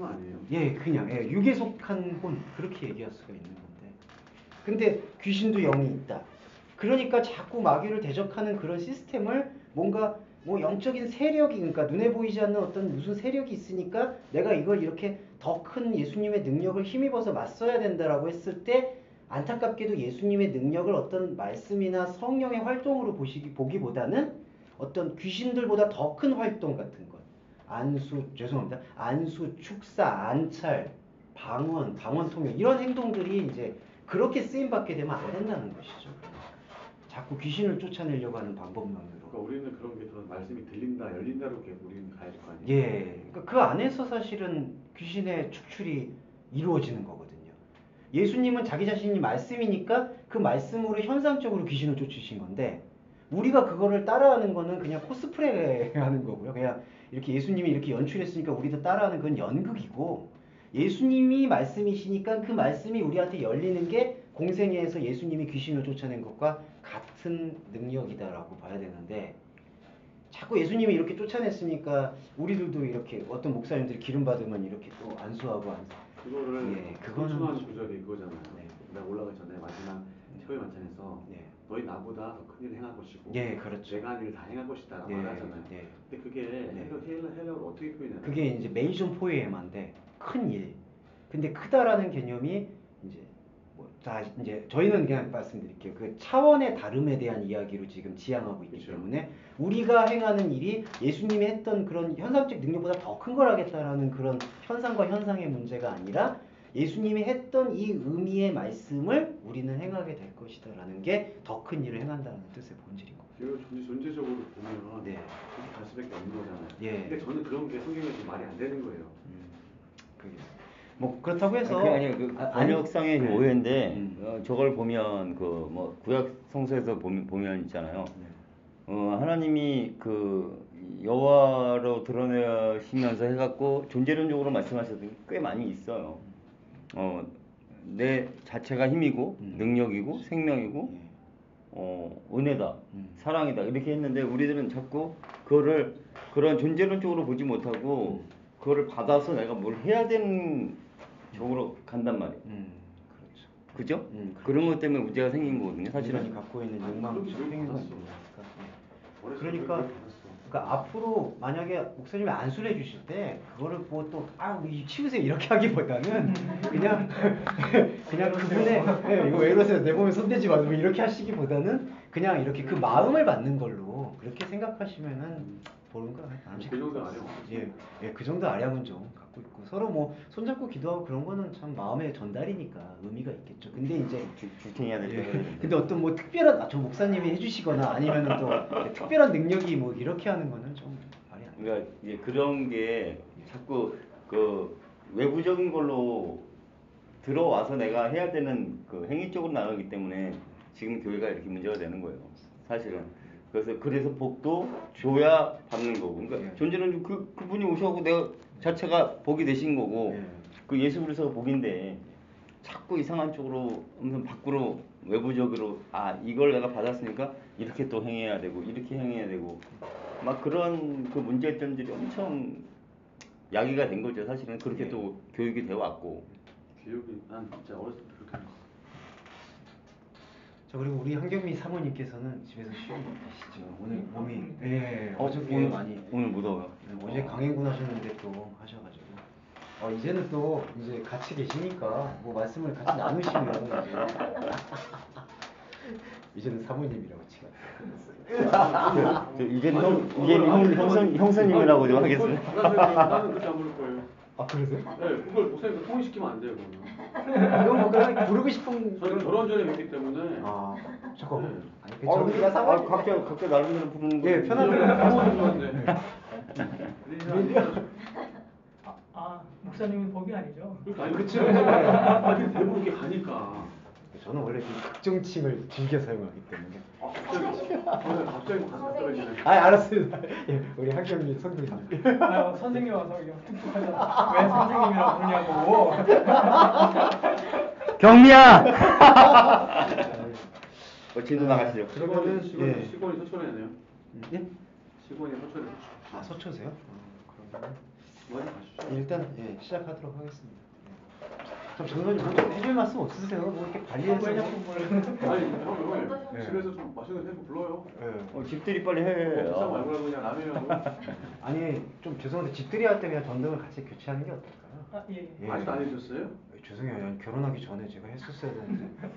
아니에요? 예, 그냥 육에 속한 혼 그렇게 얘기할 수가 있는 건데. 근데 귀신도 영이 있다. 그러니까 자꾸 마귀를 대적하는 그런 시스템을 뭔가 뭐 영적인 세력이, 그러니까 눈에 보이지 않는 어떤 무슨 세력이 있으니까 내가 이걸 이렇게 더 큰 예수님의 능력을 힘입어서 맞서야 된다라고 했을 때, 안타깝게도 예수님의 능력을 어떤 말씀이나 성령의 활동으로 보기보다는 어떤 귀신들보다 더 큰 활동 같은 것, 안수, 축사, 안찰, 방언 통역, 이런 행동들이 이제 그렇게 쓰임받게 되면 안 된다는 것이죠. 자꾸 귀신을 쫓아내려고 하는 방법만으로. 그러니까 우리는 그런 게 더 말씀이 들린다, 열린다로 계속 우리는 가야 될 거 아니에요? 예, 그러니까 그 안에서 사실은 귀신의 축출이 이루어지는 거거든요. 예수님은 자기 자신이 말씀이니까 그 말씀으로 현상적으로 귀신을 쫓으신 건데, 우리가 그거를 따라하는 거는 그냥 코스프레 하는 거고요. 그냥 이렇게 예수님이 이렇게 연출했으니까 우리도 따라하는 건 연극이고, 예수님이 말씀이시니까 그 말씀이 우리한테 열리는 게 공생애에서 예수님이 귀신을 쫓아낸 것과 같은 능력이다라고 봐야 되는데, 자꾸 예수님이 이렇게 쫓아냈으니까 우리들도 이렇게 어떤 목사님들이 기름 받으면 이렇게 또 안수하고 그거를 그거는 순수한 구절이 그거잖아요. 네. 내가 올라가기 전에 마지막 최후의 만찬에서 너희 나보다 더 큰 일을 행할 것이고 그렇죠. 내가 한 일을 다 행할 것이다 라고 말하잖아요. 근데 그게 헬라어로 어떻게 표현해요? 그게 이제 메이존 포에마인데 큰 일. 근데 크다라는 개념이 이제 이제 저희는 그냥 말씀드릴게요. 그 차원의 다름에 대한 이야기로 지금 지향하고 있기 때문에 우리가 행하는 일이 예수님이 했던 그런 현상적 능력보다 더 큰 걸 하겠다라는 그런 현상과 현상의 문제가 아니라 예수님이 했던 이 의미의 말씀을 우리는 행하게 될 것이다라는 게 더 큰 일을 행한다는 뜻의 본질인 거예요. 존재적으로 보면 그렇게 갈 수밖에 없는 거잖아요. 근데 저는 그런 게 성경에서 말이 안 되는 거예요. 뭐 그렇다고 해서 번역상의 오해인데 저걸 보면 그 뭐 구약 성서에서 보면 있잖아요. 하나님이 그 여호와로 드러내시면서 해갖고 존재론적으로 말씀하셨던 게 꽤 많이 있어요. 내 자체가 힘이고 능력이고 생명이고 은혜다, 사랑이다 이렇게 했는데 우리들은 자꾸 그거를 그런 존재론적으로 보지 못하고 그거를 받아서 내가 뭘 해야 되는 쪽으로 간단 말이에요. 그죠? 그런 것 때문에 문제가 생긴 거거든요. 사실은 갖고 있는 욕망적 행위가 그러니까 앞으로 만약에 목사님이 안수를 해주실 때 그거를 뭐 또 치우세요 이렇게 하기보다는 그냥 그분의 이거 왜 이러세요 내 몸에 손대지 마세요 이렇게 하시기보다는 그냥 이렇게 그 마음을 받는 걸로 그렇게 생각하시면은 보는 거 그 정도 아량. 그 정도 아량은 좀 갖고 있고 서로 뭐 손잡고 기도하고 그런 거는 참 마음의 전달이니까 의미가 있겠죠. 근데 이제 주팅해야 될 때. 근데 어떤 뭐 특별한 저 목사님이 해주시거나 아니면은 또 특별한 능력이 뭐 이렇게 하는 거는 좀 말이 안 돼. 그러니까 이제 그런 게 자꾸 그 외부적인 걸로 들어와서 내가 해야 되는 그 행위 쪽으로 나가기 때문에 지금 교회가 이렇게 문제가 되는 거예요. 사실은. 그래서 복도 줘야 받는 거고. 그러니까 존재는 그분이 오셔고 내가 자체가 복이 되신 거고 그 예수 그리스도가 복인데 자꾸 이상한 쪽으로 무슨 밖으로 외부적으로 이걸 내가 받았으니까 이렇게 또 행해야 되고 이렇게 행해야 되고 막 그런 그 문제점들이 엄청 야기가 된 거죠. 사실은 그렇게 또 교육이 되어 왔고. 교육이 난 진짜 어렸을 때 그렇게 했어. 자 그리고 우리 한경미 사모님께서는 집에서 쉬고 계시죠. 오늘 몸이 어저께 오늘 많이 오늘 무더워요. 어제 강행군 하셨는데 또 하셔가지고 이제는 또 이제 같이 계시니까 뭐 말씀을 같이 나누시면 이제는 사모님이라고 치가. 이제는 형사님이라고 좀 하겠습니다. 나는 그렇게 안 부를 거예요. 그러세요? 네, 그걸 목사님과 통일시키면 안 돼요, 그러면. 이건 뭐 그냥 부르고 싶은. 저는 결혼 전에 뵙기 때문에. 잠깐만. 각자 나름대로 부르는 거. 편하게. 목사님은 법이 아니죠. 그렇죠. 대부분 이렇게 가니까. 저는 원래 좀 극정칭을 즐겨 사용하기 때문에. 갑자기 가슴 떨어지네. 알았습니다. 우리 학경님 선생님. 선생님 와서 뚝뚝하잖아. 왜 선생님이라고 부르냐고. 경미야. 진도 나가시죠. 그러면은 시골이 서초네요. 예? 시골이 서초네. 서초세요? 그러면 먼저 가시죠. 일단 시작하도록 하겠습니다. 좀 전선이 뭐좀 해줄 말씀 없으세요? 뭐 이렇게 관리해서 왜 자꾸 뭘? 아니 형 네. 집에서 좀 맛있는 거 해서 불러요. 집들이 빨리 해. 비싼 거 말고 그냥 라면이라도. 아니 좀 죄송한데 집들이 할 때 그냥 전등을 같이 교체하는 게 어떨까요? 아 예. 예. 아직도 안 해줬어요? 죄송해요. 결혼하기 전에 제가 했었어야 되는데.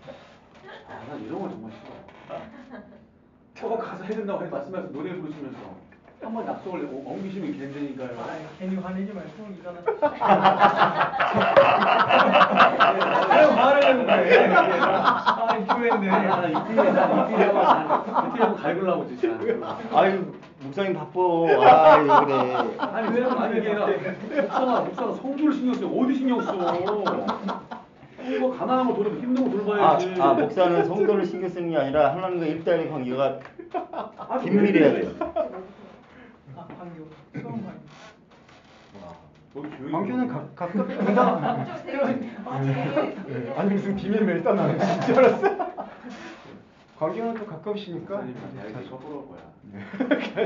난 이런 거 정말 싫어. 저거 가서 해준다고 말씀하셔서 노래 부르시면서 한번 약속을 엉기시면 괜찮으니까요. 아 괜히 화내지 말고 이거는. 아유 말을 해도 돼. 아 교회인데. 난 이틀에 한번 갈구려고 진짜. 아유 목사님 바빠. 아유 그래. 아니 왜 아니 이게 목사가 성주를 신경 써. 어디 신경 써? 이거 가난한 거 돌면 힘든 거 돌봐야지. 목사는 성도를 신경 쓰는 게 아니라 하나님과 일대일의 관계가 긴밀해야 돼요. 아 광교. 수원 광교. 광교는 가깝 분당. 아니 무슨 비밀 멜 떠나는 진짜 알았어. 광교는 또 가까우시니까. 자주 섭섭할 거야.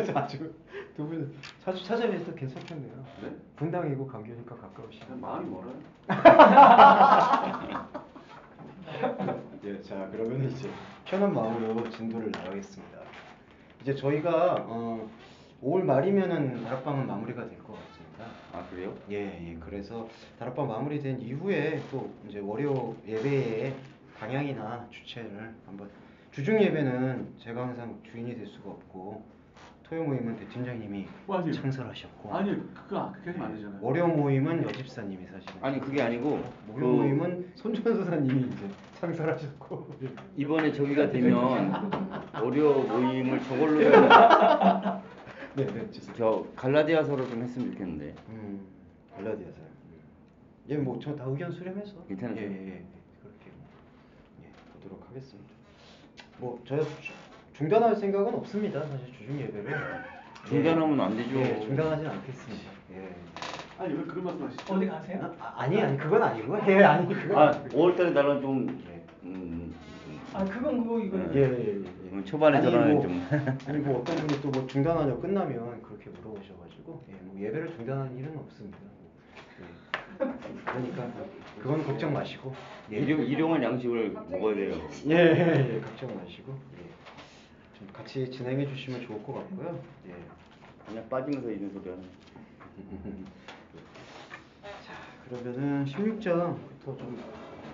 자주 두 분 자주 찾아뵈서 괜찮겠네요. 네? 분당이고 광교니까 가까우시고. 마음이 멀어요. 예, 자 그러면 이제 편한 마음으로 진도를 나가겠습니다. 이제 저희가 5월 말이면은 다락방은 마무리가 될 것 같습니다. 아 그래요? 예. 그래서 다락방 마무리된 이후에 또 이제 월요 예배의 방향이나 주체를 한번 주중 예배는 제가 항상 주인이 될 수가 없고 토요 모임은 대팀장님이 아니, 창설하셨고 아니 그렇게 하면 안 되잖아요. 월요 모임은 여집사님이 사실은 아니 그게 아니고 목요 모임은 손전도사님이 이제 창설하셨고 이번에 저기가 되면 월요 모임을 저걸로 네, 죄송해요. 저 갈라디아서로 좀 했으면 좋겠는데. 갈라디아서. 예, 뭐 저 다 의견 수렴해서. 괜찮으세요? 예. 그렇게 보도록 하겠습니다. 뭐 저 중단할 생각은 없습니다. 사실 주중 예배를. 중단하면 안 되죠. 예, 중단하진 않겠습니다. 예. 아니 왜 그런 말씀하시죠? 어디 가세요? 아니 그건 아니고. 예, 아니 그건. 5월달에 나는 좀 아 그건 그거 이거. 예. 초반에 저는 좀 아니 뭐 어떤 분이 또 뭐 중단하냐고 끝나면 그렇게 물어보셔가지고 뭐 예배를 중단하는 일은 없습니다. 그러니까 그건 걱정 마시고 일용할 양식을 먹어야 돼요. 예, 걱정 마시고 좀 같이 진행해 주시면 좋을 것 같고요. 예. 그냥 빠지면서 이런 소리 하는. 자 그러면은 16장부터 좀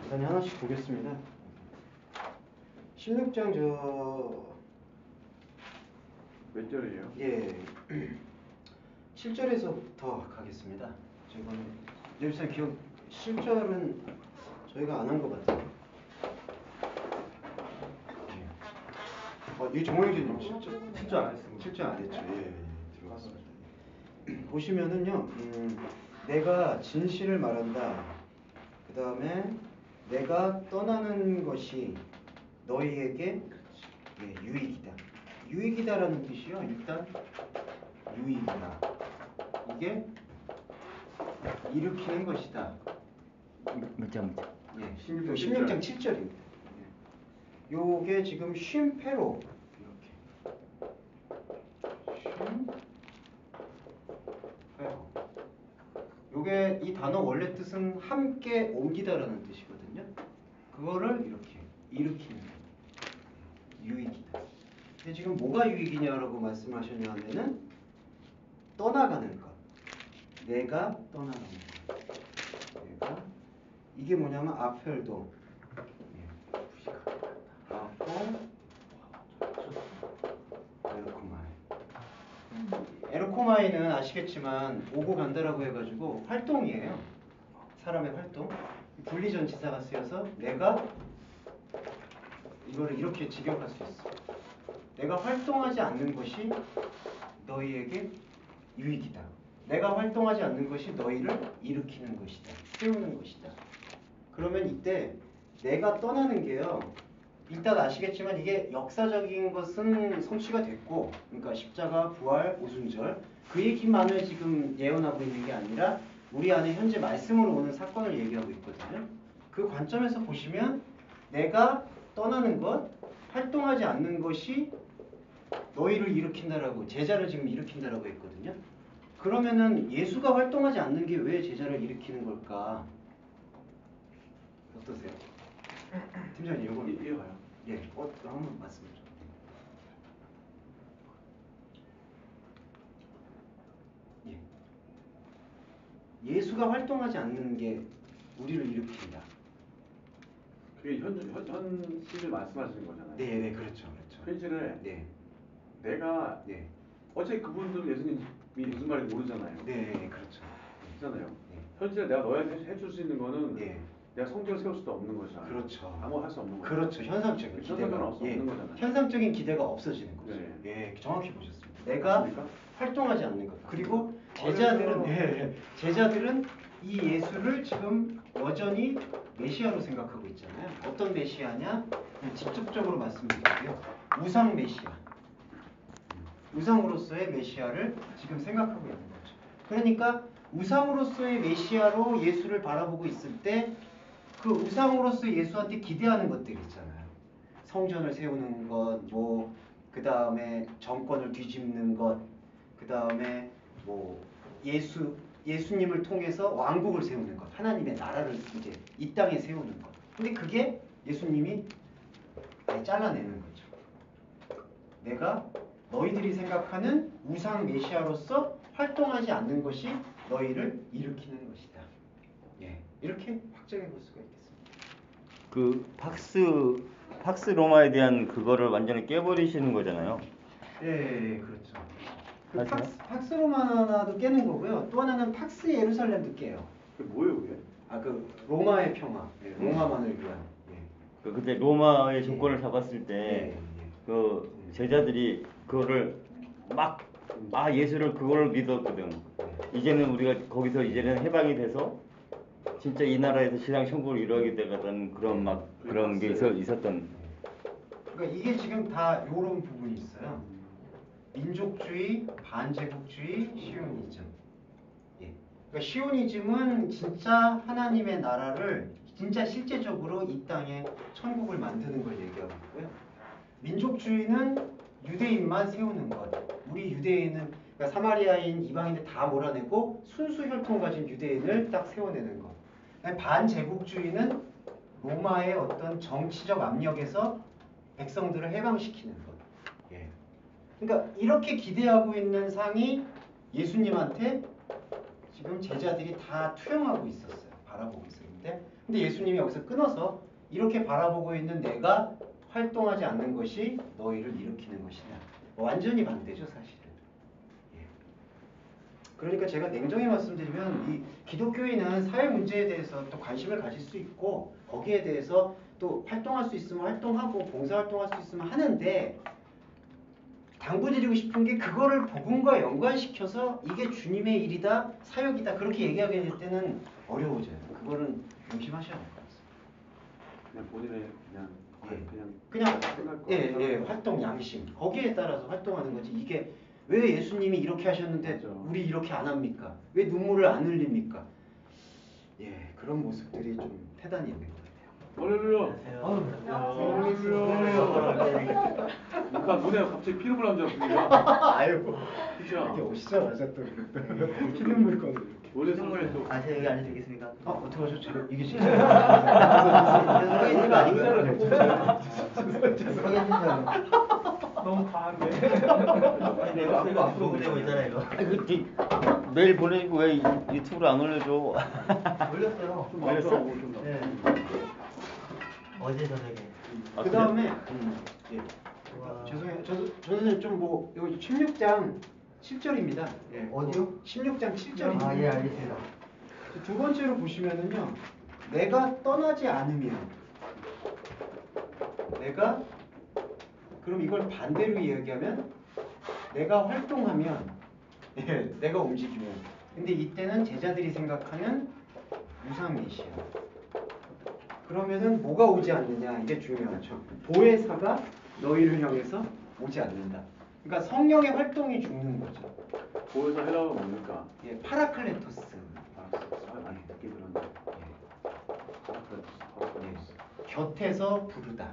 간단히 하나씩 보겠습니다. 16장 몇 절이에요? 7절에서부터 가겠습니다. 이거는 여기서 기억 7절은 저희가 안 한 것 같아요. 이 정호영주님 7절 안 했습니다. 7절 안 했죠. 예, 들어갔습니다. 보시면은요, 내가 진실을 말한다. 그 다음에 내가 떠나는 것이 너희에게 유익이다. 유익이다라는 뜻이요. 일단 유익이다. 이게 일으키는 것이다. 몇 장? 예, 16장 16장 7절입니다. 요게 지금 쉼페로 이렇게 쉼페로 요게 이 단어 원래 뜻은 함께 옮기다라는 뜻이거든요. 그거를 이렇게 일으키는 유익이다. 근데 지금 뭐가 유익이냐라고 말씀하셨냐면은 떠나가는 것. 내가 떠나가는 것. 내가 이게 뭐냐면 아펠도 에르코마이는 아시겠지만 오고 간다라고 해가지고 활동이에요. 사람의 활동. 분리전치사가 쓰여서 내가 이거를 이렇게 직역할 수 있어. 내가 활동하지 않는 것이 너희에게 유익이다. 내가 활동하지 않는 것이 너희를 일으키는 것이다. 세우는 것이다. 그러면 이때 내가 떠나는 게요. 일단 아시겠지만 이게 역사적인 것은 성취가 됐고, 그러니까 십자가, 부활, 오순절 그 얘기만을 지금 예언하고 있는 게 아니라 우리 안에 현재 말씀으로 오는 사건을 얘기하고 있거든요. 그 관점에서 보시면 내가 떠나는 것, 활동하지 않는 것이 너희를 일으킨다라고, 제자를 지금 일으킨다라고 했거든요. 그러면은 예수가 활동하지 않는 게 왜 제자를 일으키는 걸까? 어떠세요? 팀장님 이거 이해가요? 예, 한번 말씀해 줘. 예. 예수가 활동하지 않는 게 우리를 일으킨다. 그게 현실을 말씀하시는 거잖아요. 네, 네, 그렇죠, 그렇죠. 현실에 네, 내가 네, 어차피 그분들 예수님이 무슨 말인지 모르잖아요. 네, 그렇죠. 있잖아요. 네. 현실에 내가 너한테 해줄 수 있는 거는 네. 내가 성경을 세울 수도 없는 거잖아요. 그렇죠. 아무 할 수 없는 거죠. 그렇죠. 현상적인 현상적인 기대가 없는 거잖아요. 현상적인 기대가 없어지는 거죠. 네. 예, 정확히 보셨습니다. 내가 맞습니까? 활동하지 않는 것. 그리고 제자들은 어려워요. 제자들은 이 예수를 지금 여전히 메시아로 생각하고 있잖아요. 어떤 메시아냐? 직접적으로 말씀드릴게요. 우상 메시아. 우상으로서의 메시아를 지금 생각하고 있는 거죠. 그러니까 우상으로서의 메시아로 예수를 바라보고 있을 때 그 우상으로서 예수한테 기대하는 것들 있잖아요. 성전을 세우는 것, 뭐 그 다음에 정권을 뒤집는 것, 그 다음에 뭐 예수님을 통해서 왕국을 세우는 것, 하나님의 나라를 이제 이 땅에 세우는 것. 근데 그게 예수님이 아예 잘라내는 거죠. 내가 너희들이 생각하는 우상 메시아로서 활동하지 않는 것이 너희를 일으키는 것이다. 예, 이렇게 확정해 볼 수가 있겠습니다. 그 팍스 로마에 대한 그거를 완전히 깨버리시는 거잖아요. 예, 그렇죠. 그 맞아요? 팍스 로마나도 깨는 거고요. 또 하나는 팍스 예루살렘도 깨요. 그게 뭐예요, 그게? 아, 그 로마의 평화, 예, 로마만을 위한. 예. 그때 로마의 정권을 잡았을 때 예, 그 제자들이 그거를 막 예수를 그걸 믿었거든. 이제는 우리가 거기서 이제는 해방이 돼서 진짜 이 나라에서 신앙 천국을 이루게 되거든. 그런 막 그런 게 있었던. 그러니까 이게 지금 다 요런 부분이 있어요. 민족주의, 반제국주의, 시오니즘. 예. 그러니까 시오니즘은 진짜 하나님의 나라를 진짜 실제적으로 이 땅에 천국을 만드는 걸 얘기하고 있고요. 민족주의는 유대인만 세우는 것. 우리 유대인은 그러니까 사마리아인 이방인들 다 몰아내고 순수 혈통 가진 유대인을 딱 세워내는 것. 반제국주의는 로마의 어떤 정치적 압력에서 백성들을 해방시키는 것. 예. 그러니까 이렇게 기대하고 있는 상이 예수님한테 지금 제자들이 다 투영하고 있었어요. 바라보고 있었는데, 근데 예수님이 여기서 끊어서 이렇게 바라보고 있는 내가 활동하지 않는 것이 너희를 일으키는 것이다. 완전히 반대죠, 사실은. 예. 그러니까 제가 냉정히 말씀드리면 이 기독교인은 사회 문제에 대해서 또 관심을 가질 수 있고 거기에 대해서 또 활동할 수 있으면 활동하고 봉사활동할 수 있으면 하는데, 당부드리고 싶은 게 그거를 복음과 연관시켜서 이게 주님의 일이다, 사역이다 그렇게 얘기하게 될 때는 어려워져요. 그거는 명심하셔야 할 것 같습니다. 그냥 본인의 그냥 생각과 활동 양심 거기에 따라서 활동하는 거지. 이게 왜 예수님이 이렇게 하셨는데 맞아. 우리 이렇게 안 합니까? 왜 눈물을 안 흘립니까? 예, 그런 모습들이 좀 태단이 있는 것 같아요. 할렐루야. 할렐루야. 누가 눈에 갑자기 피눈물 나는 줄 알았습니다. 아이고, 그죠? 이렇게 오시자마자 또 피눈물 꺼내. 원래 선물 또 제 얘기 알려드리겠습니까? 어떻게 하죠? 제가 이게 진짜 소개해드리면 아니고요. 소개해드리면 너무 과한데. 내가 앞으로 보내고 있잖아요 이거. 메일 보내고 왜 유튜브로 안 올려줘? 올렸어요. 좀 알렸어? 앞서가고 좀 네. 어제 저녁에. 그 다음에 예. 와. 죄송해요. 저는 좀 뭐 여기 16장 7절입니다. 예. 어디요? 16장 7절입니다. 아, 예, 알겠습니다. 두 번째로 보시면은요. 내가 떠나지 않으면 내가 그럼 이걸 반대로 이야기하면 내가 활동하면 예, 내가 움직이면 근데 이때는 제자들이 생각하는 우상 메시아. 그러면은 뭐가 오지 않느냐 이게 중요하죠. 보혜사가 너희를 향해서 오지 않는다. 그러니까 성령의 활동이 죽는 거죠. 보여서 헬라어가 뭡니까? 예, 파라클레토스. 많이 듣기 들었는데. 곁에서 부르다.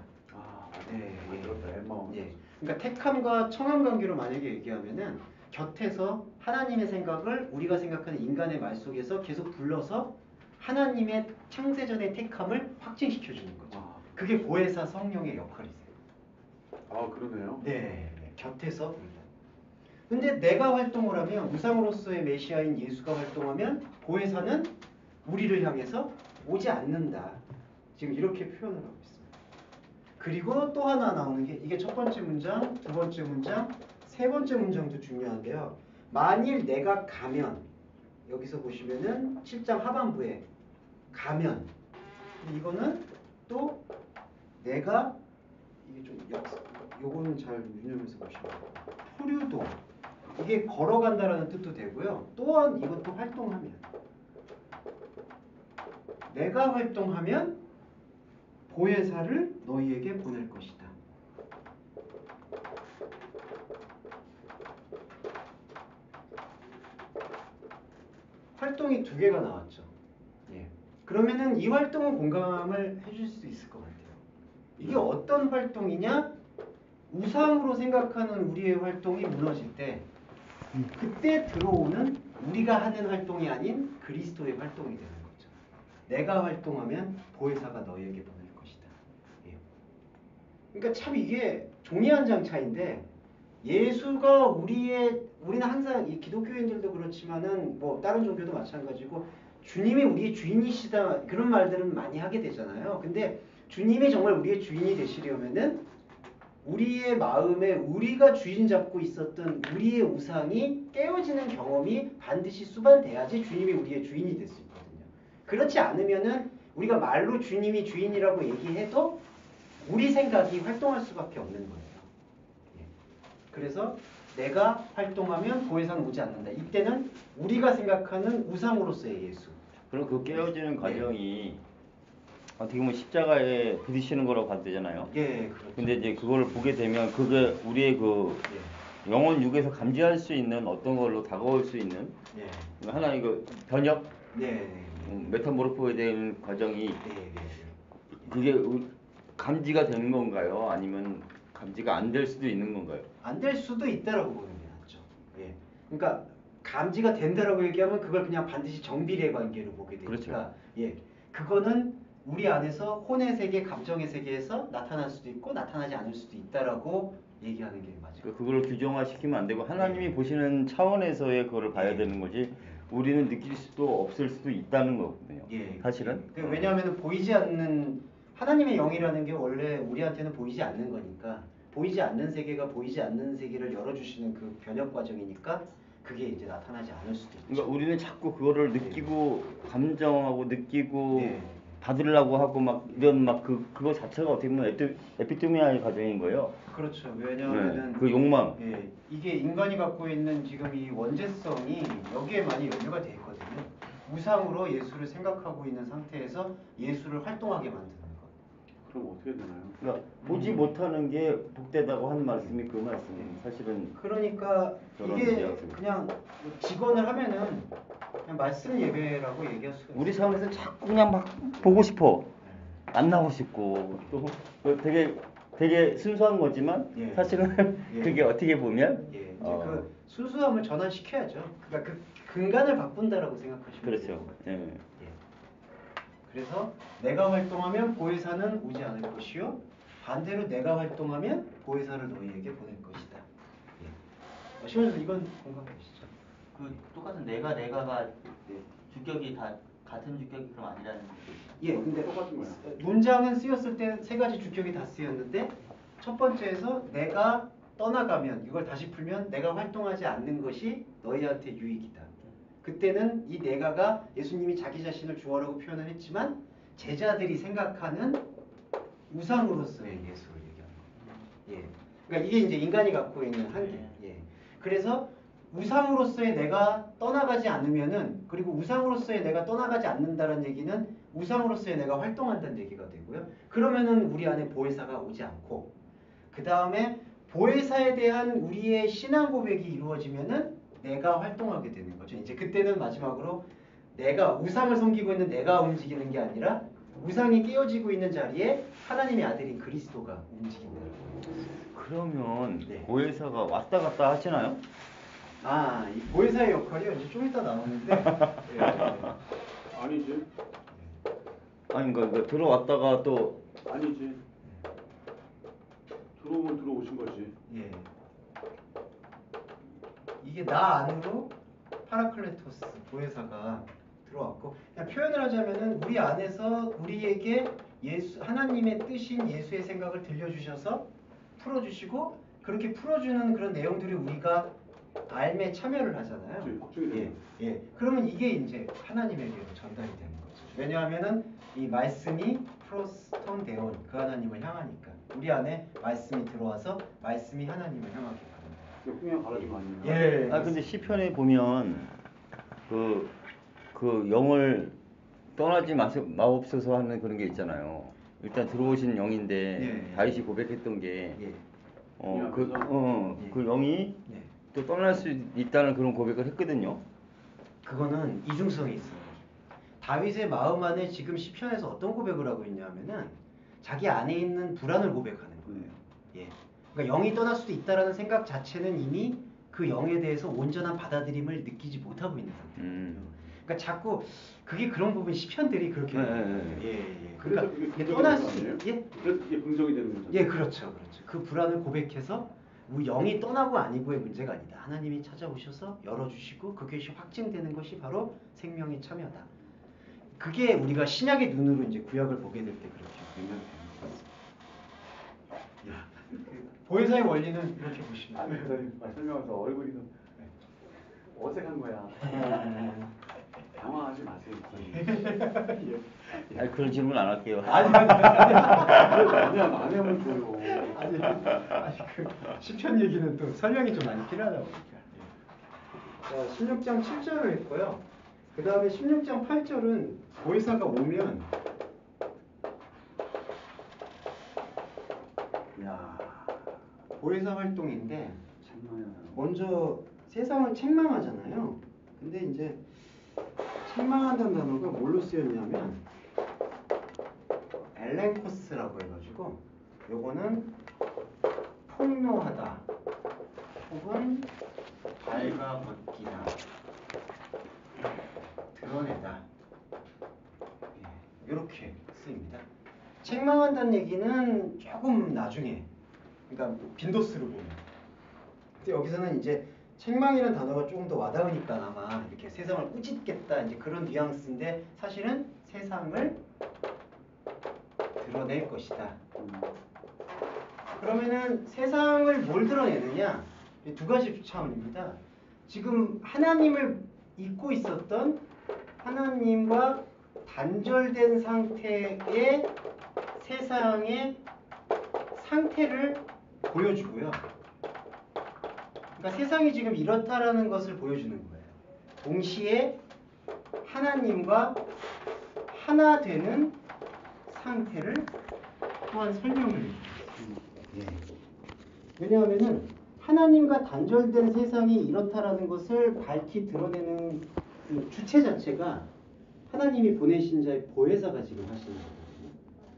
네, 들었다. 엠마오. 예. 그러니까 택함과 청함 관계로 만약에 얘기하면은 곁에서 하나님의 생각을 우리가 생각하는 인간의 말 속에서 계속 불러서 하나님의 창세전의 택함을 확증시켜주는 거죠. 아. 그게 보혜사 성령의 역할이세요. 아, 그러네요. 네, 곁에서 불러. 근데 내가 활동을 하면 우상으로서의 메시아인 예수가 활동하면 보혜사는 우리를 향해서 오지 않는다. 지금 이렇게 표현을 하고 있습니다. 그리고 또 하나 나오는 게 이게 첫 번째 문장, 두 번째 문장, 세 번째 문장도 중요한데요. 만일 내가 가면 여기서 보시면은 7장 하반부에 가면 이거는 또 내가 이게 좀 요거는 잘 유념해서 보시면 포류도 이게 걸어간다라는 뜻도 되고요. 또한 이것도 활동하면 내가 활동하면 보혜사를 너희에게 보낼 것이다. 활동이 두 개가 나왔죠. 예. 그러면은 이 활동은 공감을 해줄 수 있을 것 같아요. 이게 어떤 활동이냐? 우상으로 생각하는 우리의 활동이 무너질 때 그때 들어오는 우리가 하는 활동이 아닌 그리스도의 활동이 되는 거죠. 내가 활동하면 보혜사가 너희에게 보낼 것이다. 예. 그러니까 참 이게 종이 한 장 차이인데 예수가 우리는 항상 이 기독교인들도 그렇지만은 뭐 다른 종교도 마찬가지고 주님이 우리의 주인이시다 그런 말들은 많이 하게 되잖아요. 근데 주님이 정말 우리의 주인이 되시려면은 우리의 마음에 우리가 주인 잡고 있었던 우리의 우상이 깨어지는 경험이 반드시 수반돼야지 주님이 우리의 주인이 될 수 있거든요. 그렇지 않으면은 우리가 말로 주님이 주인이라고 얘기해도 우리 생각이 활동할 수밖에 없는 거예요. 예. 그래서 내가 활동하면 보혜사는 오지 않는다. 이때는 우리가 생각하는 우상으로서의 예수. 그럼 그 깨어지는 과정이 어떻게 보면 십자가에 부딪히는 거라고 봐도 되잖아요. 예, 그렇죠. 근데 이제 그걸 보게 되면 그게 우리의 그 예. 영혼 육에서 감지할 수 있는 어떤 걸로 다가올 수 있는 예. 하나의 그 변혁, 네. 메타모르포에 대한 과정이 네. 그게 감지가 되는 건가요? 아니면 감지가 안 될 수도 있는 건가요? 안 될 수도 있다라고 보는 게 낫죠. 예. 그러니까 감지가 된다라고 얘기하면 그걸 그냥 반드시 정비례 관계로 보게 되니까 그렇죠. 예. 그거는 우리 안에서 혼의 세계, 감정의 세계에서 나타날 수도 있고 나타나지 않을 수도 있다라고 얘기하는 게 맞아요. 그걸 규정화시키면 안 되고 하나님이 보시는 차원에서의 그거를 봐야 되는 거지 우리는 느낄 수도 없을 수도 있다는 거거든요. 예. 사실은. 왜냐하면 보이지 않는 하나님의 영이라는 게 원래 우리한테는 보이지 않는 거니까 보이지 않는 세계가 보이지 않는 세계를 열어주시는 그 변혁 과정이니까 그게 이제 나타나지 않을 수도 있죠. 그러니까 우리는 자꾸 그거를 느끼고 감정하고 느끼고 네. 받으려고 하고 막 이런 막 그거 자체가 어떻게 보면 에피토미아의 과정인 거예요. 그렇죠. 왜냐하면은 그 욕망. 예, 이게 인간이 갖고 있는 지금 이 원죄성이 여기에 많이 연루가 돼 있거든요. 우상으로 예수를 생각하고 있는 상태에서 예수를 활동하게 만드는 것. 그럼 어떻게 되나요? 그러니까 보지 못하는 게 복되다고 한 말씀이 그 말씀이에요. 사실은 그러니까 저런 이게 대학생. 그냥 직언을 하면은 그냥 말씀 예배라고 얘기할 수가 있어요. 우리 삶에서 자꾸 그냥 막 보고 싶어. 만나고 싶고 또 되게 순수한 거지만 예. 사실은 예. 그게 어떻게 보면 예, 이제 어. 그 순수함을 전환시켜야죠. 그러니까 그 근간을 바꾼다라고 생각하시면 그렇죠. 돼요. 예. 예. 그래서 내가 활동하면 보혜사는 오지 않을 것이요 반대로 내가 활동하면 보혜사를 너희에게 보낼 것이다. 예. 시원해서 이건 공감하시죠? 그 똑같은 내가가 예. 주격이 다 같은 주격이 그럼 아니라는 거죠? 예, 근데 똑같은 거야. 문장은 쓰였을 때 세 가지 주격이 다 쓰였는데 첫 번째에서 내가 떠나가면 이걸 다시 풀면 내가 활동하지 않는 것이 너희한테 유익이다. 그때는 이 내가가 예수님이 자기 자신을 주어라고 표현을 했지만 제자들이 생각하는 우상으로서의 예수를 얘기하는 거예요. 예. 그러니까 이게 이제 인간이 갖고 있는 한계. 예. 그래서 우상으로서의 내가 떠나가지 않으면은 그리고 우상으로서의 내가 떠나가지 않는다는 얘기는 우상으로서의 내가 활동한다는 얘기가 되고요. 그러면은 우리 안에 보혜사가 오지 않고 그 다음에 보혜사에 대한 우리의 신앙 고백이 이루어지면은 내가 활동하게 되는 거죠. 이제 그때는 마지막으로 내가 우상을 섬기고 있는 내가 움직이는 게 아니라 우상이 깨어지고 있는 자리에 하나님의 아들인 그리스도가 움직인다는 거예요. 그러면 네. 보혜사가 왔다 갔다 하시나요? 이 보혜사의 역할이요. 이제 좀 이따 나오는데. 예. 아니지. 아니 그러니까 들어왔다가 또 아니지. 들어오면 들어오신 거지. 예. 이게 나 안으로 파라클레토스 보혜사가 들어왔고, 그냥 표현을 하자면은 우리 안에서 우리에게 예수 하나님의 뜻인 예수의 생각을 들려주셔서 풀어주시고, 그렇게 풀어주는 그런 내용들이 우리가 알매 참여를 하잖아요. 그치, 확증이 되는 예. 그러면 이게 이제 하나님에게로 전달이 되는 거죠. 왜냐하면은 이 말씀이 프로스톤 데온, 그 하나님을 향하니까 우리 안에 말씀이 들어와서 말씀이 하나님을 향하게 가는 그냥 바라지 아니에요. 거예요. 예. 아 근데 시편에 보면 그 영을 떠나지 마옵소서 하는 그런 게 있잖아요. 일단 들어오신 영인데 예. 다윗이 고백했던 게 예. 그 영이 예. 또 떠날 수 있다는 그런 고백을 했거든요. 그거는 이중성이 있어요. 다윗의 마음 안에 지금 시편에서 어떤 고백을 하고 있냐면은 자기 안에 있는 불안을 고백하는 거예요. 예. 그러니까 영이 떠날 수도 있다라는 생각 자체는 이미 그 영에 대해서 온전한 받아들임을 느끼지 못하고 있는 상태예요. 그러니까 자꾸 그게 그런 부분 시편들이 그렇게 예. 그래서 그러니까 그게 이게 긍정이 떠날 되는 거 수 아니에요? 예. 그래서 이게 긍정이 되는 거죠. 예, 그렇죠. 그 불안을 고백해서 우리 영이 떠나고 아니고의 문제가 아니다. 하나님이 찾아오셔서 열어주시고 그것이 확증되는 것이 바로 생명의 참여다. 그게 우리가 신약의 눈으로 이제 구약을 보게 될 때 그렇게 변명되는 것 같습니다. 보혜사의 원리는 이렇게 보시면 아니, 설명하면서 얼굴이 좀 어색한 거야. 당황하지 마세요. 아니 그런 질문 안 할게요. 아니야, 안 하면 줘요. 아니 그 시편 얘기는 또 설명이 좀 많이 필요하다 보니까. 자, 16장 7절을 했고요. 그 다음에 16장 8절은 보혜사가 오면 보혜사 활동인데 먼저 세상을 책망하잖아요. 근데 이제 책망한다는 단어가 뭘로 쓰였냐면 엘렌코스라고 해가지고 요거는 폭로하다 혹은 발가벗기다 드러내다 이렇게 쓰입니다. 책망한다는 얘기는 조금 나중에, 그러니까 빈도수를 보면. 근데 여기서는 이제 책망이라는 단어가 조금 더 와닿으니까 아마 이렇게 세상을 꾸짖겠다 이제 그런 뉘앙스인데 사실은 세상을 드러낼 것이다. 그러면은 세상을 뭘 드러내느냐? 두 가지 차원입니다. 지금 하나님을 잊고 있었던 하나님과 단절된 상태의 세상의 상태를 보여주고요. 그러니까 세상이 지금 이렇다라는 것을 보여주는 거예요. 동시에 하나님과 하나 되는 상태를 또한 설명을 해줍니다. 왜냐하면은 하나님과 단절된 세상이 이렇다라는 것을 밝히 드러내는 그 주체 자체가 하나님이 보내신 자의 보혜사가 지금 하시는 거거든요.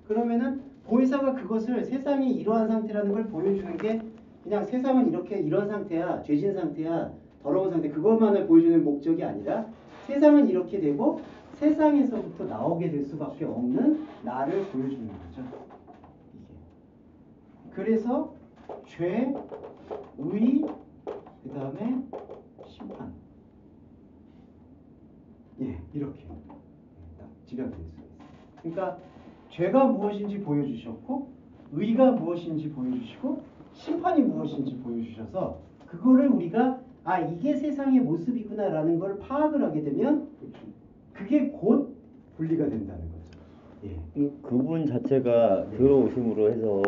그러면은 보혜사가 그것을 세상이 이러한 상태라는 걸 보여주는 게 그냥 세상은 이렇게 이런 상태야, 죄진 상태야, 더러운 상태, 그것만을 보여주는 목적이 아니라 세상은 이렇게 되고 세상에서부터 나오게 될 수밖에 없는 나를 보여주는 거죠. 이게. 그래서 죄, 의, 그 다음에 심판. 이렇게 딱 집약될 수 있어요. 그러니까 죄가 무엇인지 보여주셨고, 의가 무엇인지 보여주시고, 심판이 무엇인지 보여주셔서 그거를 우리가 이게 세상의 모습이구나라는 걸 파악을 하게 되면 그게 곧 분리가 된다는 거죠. 그분 자체가 들어오심으로 해서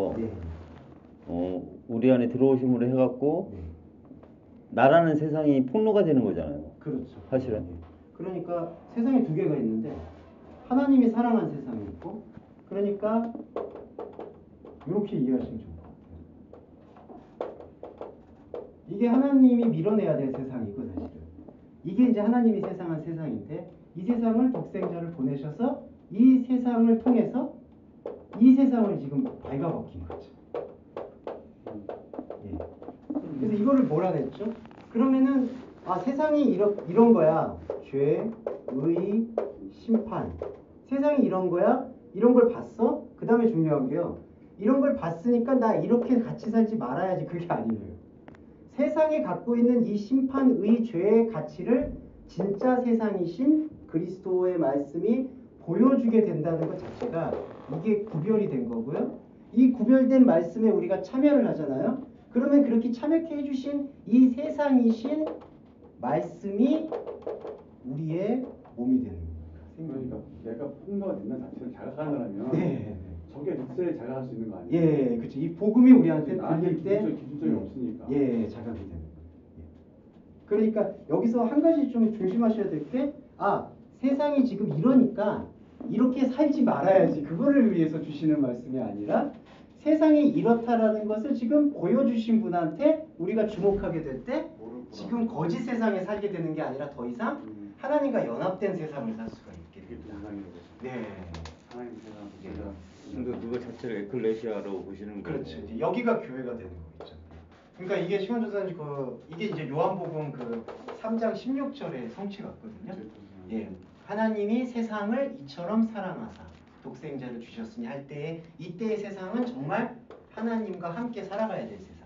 우리 안에 들어오심으로 해갖고 나라는 세상이 폭로가 되는 거잖아요. 그렇죠. 사실은. 그러니까 세상에 두 개가 있는데 하나님이 사랑한 세상이 있고, 그러니까 이렇게 이해하시면 좋을 것 같아요. 이게 하나님이 밀어내야 될 세상이고 사실은 이게 이제 하나님이 세상한 세상인데 이 세상을 독생자를 보내셔서 이 세상을 통해서 이 세상을 지금 발가벗긴 거죠. 그래서 이거를 뭐라 했죠? 그러면은 세상이 이런 거야. 죄, 의, 심판. 세상이 이런 거야. 이런 걸 봤어? 그 다음에 중요한 게요. 이런 걸 봤으니까 나 이렇게 같이 살지 말아야지. 그게 아니에요. 세상에 갖고 있는 이 심판의 죄의 가치를 진짜 세상이신 그리스도의 말씀이 보여주게 된다는 것 자체가 이게 구별이 된 거고요. 이 구별된 말씀에 우리가 참여를 하잖아요. 그러면 그렇게 참여케 해주신 이 세상이신 말씀이 우리의 몸이 되는 거예요. 그러니까 내가 폭로가 된다는 자체를 자각하려면 네. 저게 있어야 자각할 수 있는 거 아니에요? 예, 그렇죠. 이 복음이 우리한테 나한테 들릴 때 기준점이 없으니까. 예, 자각이 되는 거예요. 예. 그러니까 여기서 한 가지 좀 조심하셔야 될 게, 세상이 지금 이러니까 이렇게 살지 말아야지. 그거를 위해서 주시는 말씀이 아니라 세상이 이렇다라는 것을 지금 보여주신 분한테 우리가 주목하게 될 때 지금 거짓 세상에 살게 되는 게 아니라 더 이상 하나님과 연합된 세상을 살 수가 있게 이게 됩니다. 동상이라고 해서. 네. 하나님 세상 예. 제가 그거 자체를 에클레시아로 보시는 거예요. 그렇죠. 이제 여기가 교회가 되는 거겠죠. 그러니까 이게 시간조사님 이게 이제 요한복음 3장 16절의 성취 같거든요. 예. 하나님이 세상을 이처럼 사랑하사 독생자를 주셨으니 할 때에 이때의 세상은 정말 하나님과 함께 살아가야 될 세상.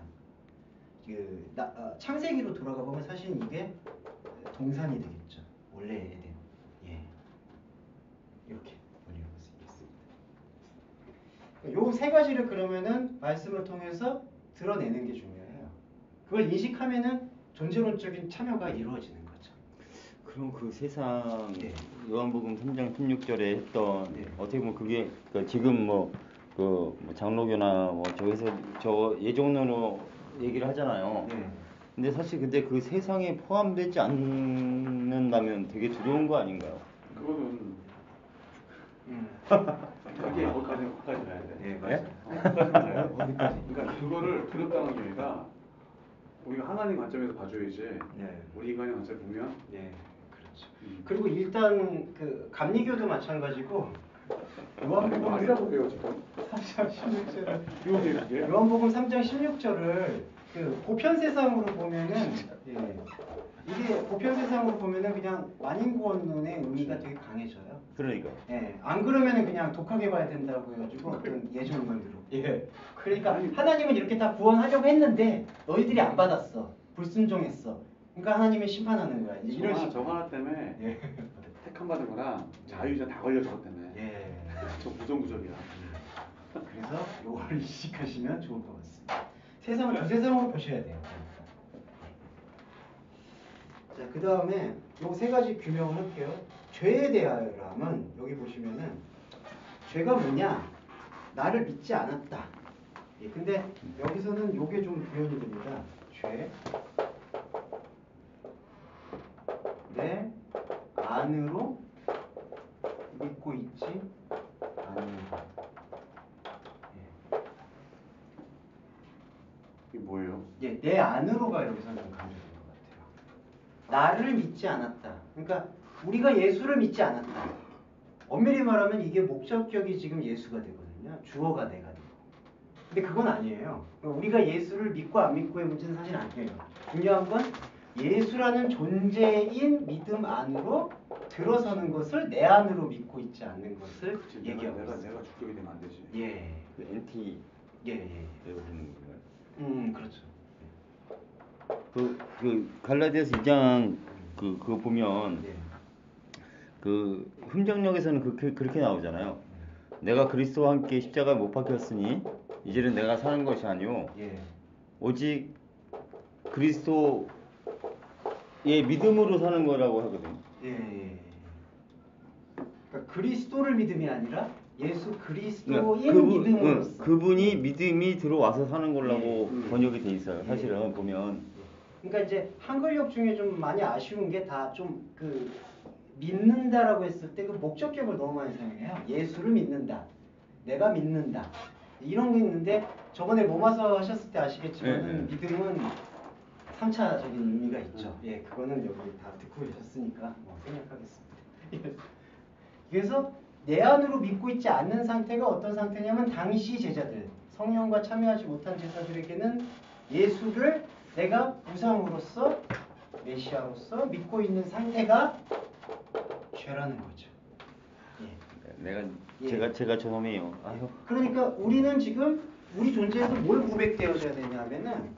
창세기로 돌아가 보면 사실 이게 동산이 되겠죠. 원래 에덴. 예. 이렇게 우리가 볼 수 있겠습니다. 요 세 가지를 그러면은 말씀을 통해서 드러내는 게 중요해요. 그걸 인식하면은 존재론적인 참여가 이루어지는 거죠. 그럼 그 세상 네. 요한복음 3장 16절에 했던 네. 어떻게 보면 그게 그러니까 지금 장로교나 저기서 저 예종론으로 얘기를 하잖아요. 네. 근데 사실 그 세상에 포함되지 않는다면 되게 두려운 거 아닌가요? 그거는 그게 어디까지 가야 돼? 네, 맞아요. 어디까지 가야 돼? 어디까지? 그러니까 그거를 두렵다는 얘기가 우리가 하나님 관점에서 봐줘야지. 네. 우리 인간의 관점을 보면 네, 그렇죠. 그리고 일단 감리교도 마찬가지고 요한복음 아니라고 돼요 지금. 3장 16절을 비오게 그게. 요한복음 3장 16절을 보편 세상으로 보면은 이게 보편 세상으로 보면은 그냥 만인구원론의 의미가 되게 강해져요. 그러니까. 예, 안 그러면은 그냥 독하게 봐야 된다고 해가지고 어떤 예정론으로. 예. 그러니까 하나님은 이렇게 다 구원하려고 했는데 너희들이 안 받았어. 불순종했어. 그러니까 하나님이 심판하는 거야. 이제 이런 식으로. 저거 하나 때문에 예. 택함 받은 거랑 자유자 다 걸려 저것 때문에. 예. 저 부정구적이야. 그래서 요거를 인식하시면 좋을 것 같습니다. 세상을 두 세상으로 보셔야 돼요. 자, 그 다음에 요 세 가지 규명을 할게요. 죄에 대하여라면 여기 보시면은 죄가 뭐냐? 나를 믿지 않았다. 예, 근데 여기서는 요게 좀 구현이 됩니다. 죄, 내 안으로 믿고 있지 않는다. 이게 뭐예요? 예, 내 안으로가 여기서는 좀 강조된 것 같아요. 나를 믿지 않았다. 그러니까 우리가 예수를 믿지 않았다. 엄밀히 말하면 이게 목적격이 지금 예수가 되거든요. 주어가 내가 되고. 근데 그건 아니에요. 우리가 예수를 믿고 안 믿고의 문제는 사실 아니에요. 중요한 건 예수라는 존재인 믿음 안으로 들어서는 것을 내 안으로 믿고 있지 않는 것을 그치, 얘기하고 내가 있어요. 주격이 되면 안 되지. 예, 그 NT 예. 배우시는 건가요? 그렇죠. 그 갈라디아서 2장 그거 보면 예. 그 흠정역에서는 그렇게 나오잖아요. 내가 그리스도와 함께 십자가에 못 박혔으니 이제는 내가 사는 것이 아니오 예. 오직 그리스도의 믿음으로 사는 거라고 하거든요. 예. 그러니까 그리스도를 믿음이 아니라 예수 그리스도인 그러니까 믿음으로서. 그분이 믿음이 들어와서 사는 거라고 예. 번역이 돼 있어요. 사실은 보면 그러니까 이제 한글역 중에 좀 많이 아쉬운 게 다 좀 믿는다라고 했을 때 그 목적격을 너무 많이 사용해요. 예수를 믿는다. 내가 믿는다. 이런 게 있는데 저번에 로마서 하셨을 때 아시겠지만은 믿음은 3차적인 의미가 있죠. 예, 그거는 여기 다 듣고 계셨으니까 생략하겠습니다. 그래서 내 안으로 믿고 있지 않는 상태가 어떤 상태냐면 당시 제자들, 성령과 참여하지 못한 제자들에게는 예수를 내가 우상으로서 메시아로서 믿고 있는 상태가 죄라는 거죠. 예. 내가 예. 제가 죄송해요. 아유. 그러니까 우리는 지금 우리 존재에서 뭘 고백되어져야 되냐면은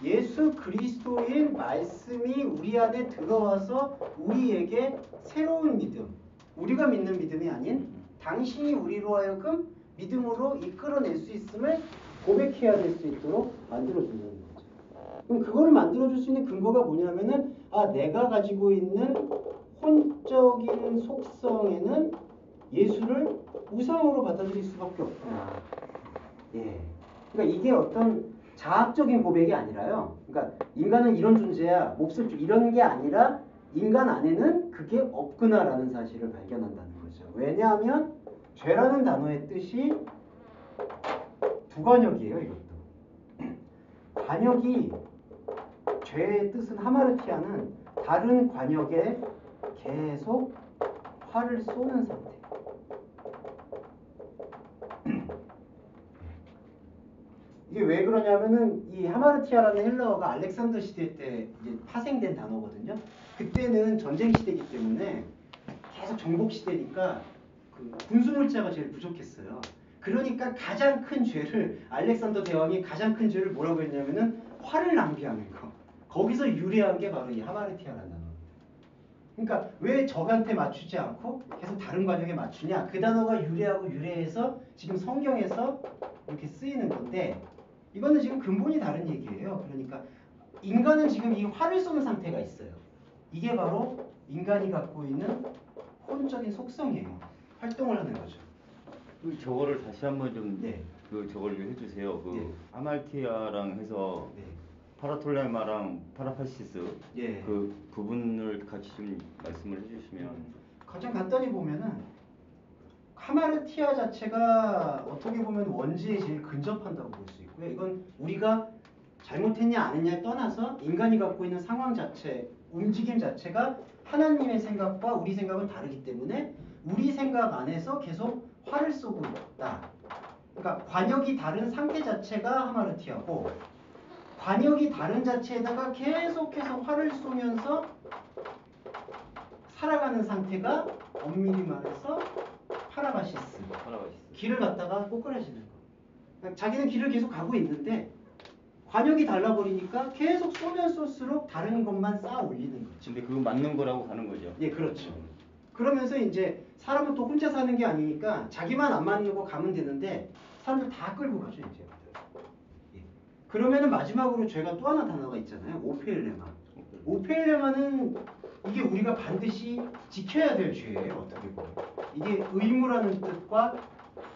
예수 그리스도인 말씀이 우리 안에 들어와서 우리에게 새로운 믿음, 우리가 믿는 믿음이 아닌 당신이 우리로 하여금 믿음으로 이끌어낼 수 있음을 고백해야 될 수 있도록 만들어준다는 거죠. 그럼 그거를 만들어줄 수 있는 근거가 뭐냐면은 내가 가지고 있는 혼적인 속성에는 예수를 우상으로 받아들일 수밖에 없구나. 예. 그러니까 이게 어떤 자학적인 고백이 아니라요. 그러니까 인간은 이런 존재야, 몹쓸 줄 이런 게 아니라 인간 안에는 그게 없구나라는 사실을 발견한다는 거죠. 왜냐하면 죄라는 단어의 뜻이 두 관역이에요. 이것도. 관역이 죄의 뜻은 하마르티아는 다른 관역에 계속 화를 쏘는 상태. 이게 왜 그러냐면은 이 하마르티아라는 헬라어가 알렉산더 시대 때 이제 파생된 단어거든요. 그때는 전쟁 시대이기 때문에 계속 정복 시대니까 그 군수물자가 제일 부족했어요. 그러니까 가장 큰 죄를 알렉산더 대왕이 가장 큰 죄를 뭐라고 했냐면은 화를 낭비하는 거. 거기서 유래한 게 바로 이 하마르티아라는 단어입니다. 그러니까 왜 적한테 맞추지 않고 계속 다른 관역에 맞추냐? 그 단어가 유래하고 유래해서 지금 성경에서 이렇게 쓰이는 건데 이거는 지금 근본이 다른 얘기예요. 그러니까 인간은 지금 이 화를 쏘는 상태가 있어요. 이게 바로 인간이 갖고 있는 혼적인 속성이에요. 활동을 하는 거죠. 저거를 다시 한번 좀 네. 저걸 좀 해주세요. 네. 하말티아랑 해서 네. 파라톨레마랑 파라파시스 예. 그 부분을 같이 좀 말씀을 해주시면. 가장 간단히 보면은 하마르티아 자체가 어떻게 보면 원지에 제일 근접한다고 볼 수 있고요. 이건 우리가 잘못했냐 안 했냐에 떠나서 인간이 갖고 있는 상황 자체, 움직임 자체가 하나님의 생각과 우리 생각은 다르기 때문에 우리 생각 안에서 계속 화를 쏘고 있다. 그러니까 관역이 다른 상태 자체가 하마르티아고 관역이 다른 자체에다가 계속해서 화를 쏘면서 살아가는 상태가 엄밀히 말해서 파라바시스. 길을 갔다가 꼬꾸라지는 거. 그러니까 자기는 길을 계속 가고 있는데 관역이 달라버리니까 계속 쏘면 쏠수록 다른 것만 쌓아 올리는 거죠. 근데 그거 맞는 거라고 가는 거죠. 예, 그렇죠. 그러면서 이제 사람은 또 혼자 사는 게 아니니까 자기만 안 맞는 거 가면 되는데 사람들 다 끌고 가죠, 이제. 예. 그러면은 마지막으로 죄가 또 하나 단어가 있잖아요. 오페일레마. 오페일레마는 이게 우리가 반드시 지켜야 될 죄예요. 어떻게 보면. 이게 의무라는 뜻과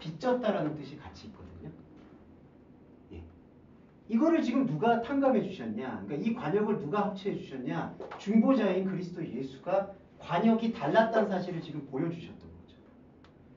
빚졌다라는 뜻이 같이 있거든요. 예. 이거를 지금 누가 탕감해 주셨냐? 그러니까 이 관역을 누가 합치해 주셨냐? 중보자인 그리스도 예수가 관역이 달랐다는 사실을 지금 보여주셨던 거죠.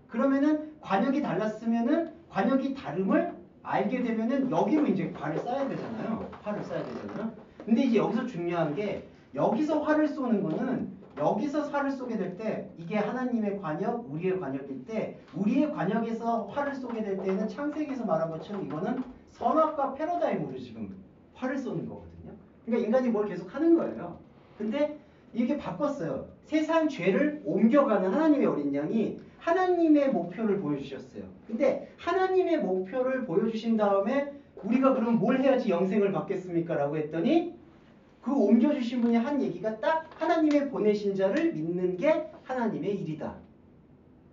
그러면은 관역이 달랐으면은 관역이 다름을 알게 되면은 여기로 이제 화를 쏴야 되잖아요. 화를 쏴야 되잖아요. 근데 이제 여기서 중요한 게 여기서 화를 쏘는 거는 여기서 화를 쏘게 될 때 이게 하나님의 관역, 우리의 관역일 때 우리의 관역에서 화를 쏘게 될 때는 창세기에서 말한 것처럼 이거는 선악과 패러다임으로 지금 화를 쏘는 거거든요. 그러니까 인간이 뭘 계속 하는 거예요. 근데 이렇게 바꿨어요. 세상 죄를 옮겨가는 하나님의 어린 양이 하나님의 목표를 보여주셨어요. 근데 하나님의 목표를 보여주신 다음에 우리가 그럼 뭘 해야지 영생을 받겠습니까? 라고 했더니 그 옮겨주신 분이 한 얘기가 딱 하나님의 보내신 자를 믿는 게 하나님의 일이다.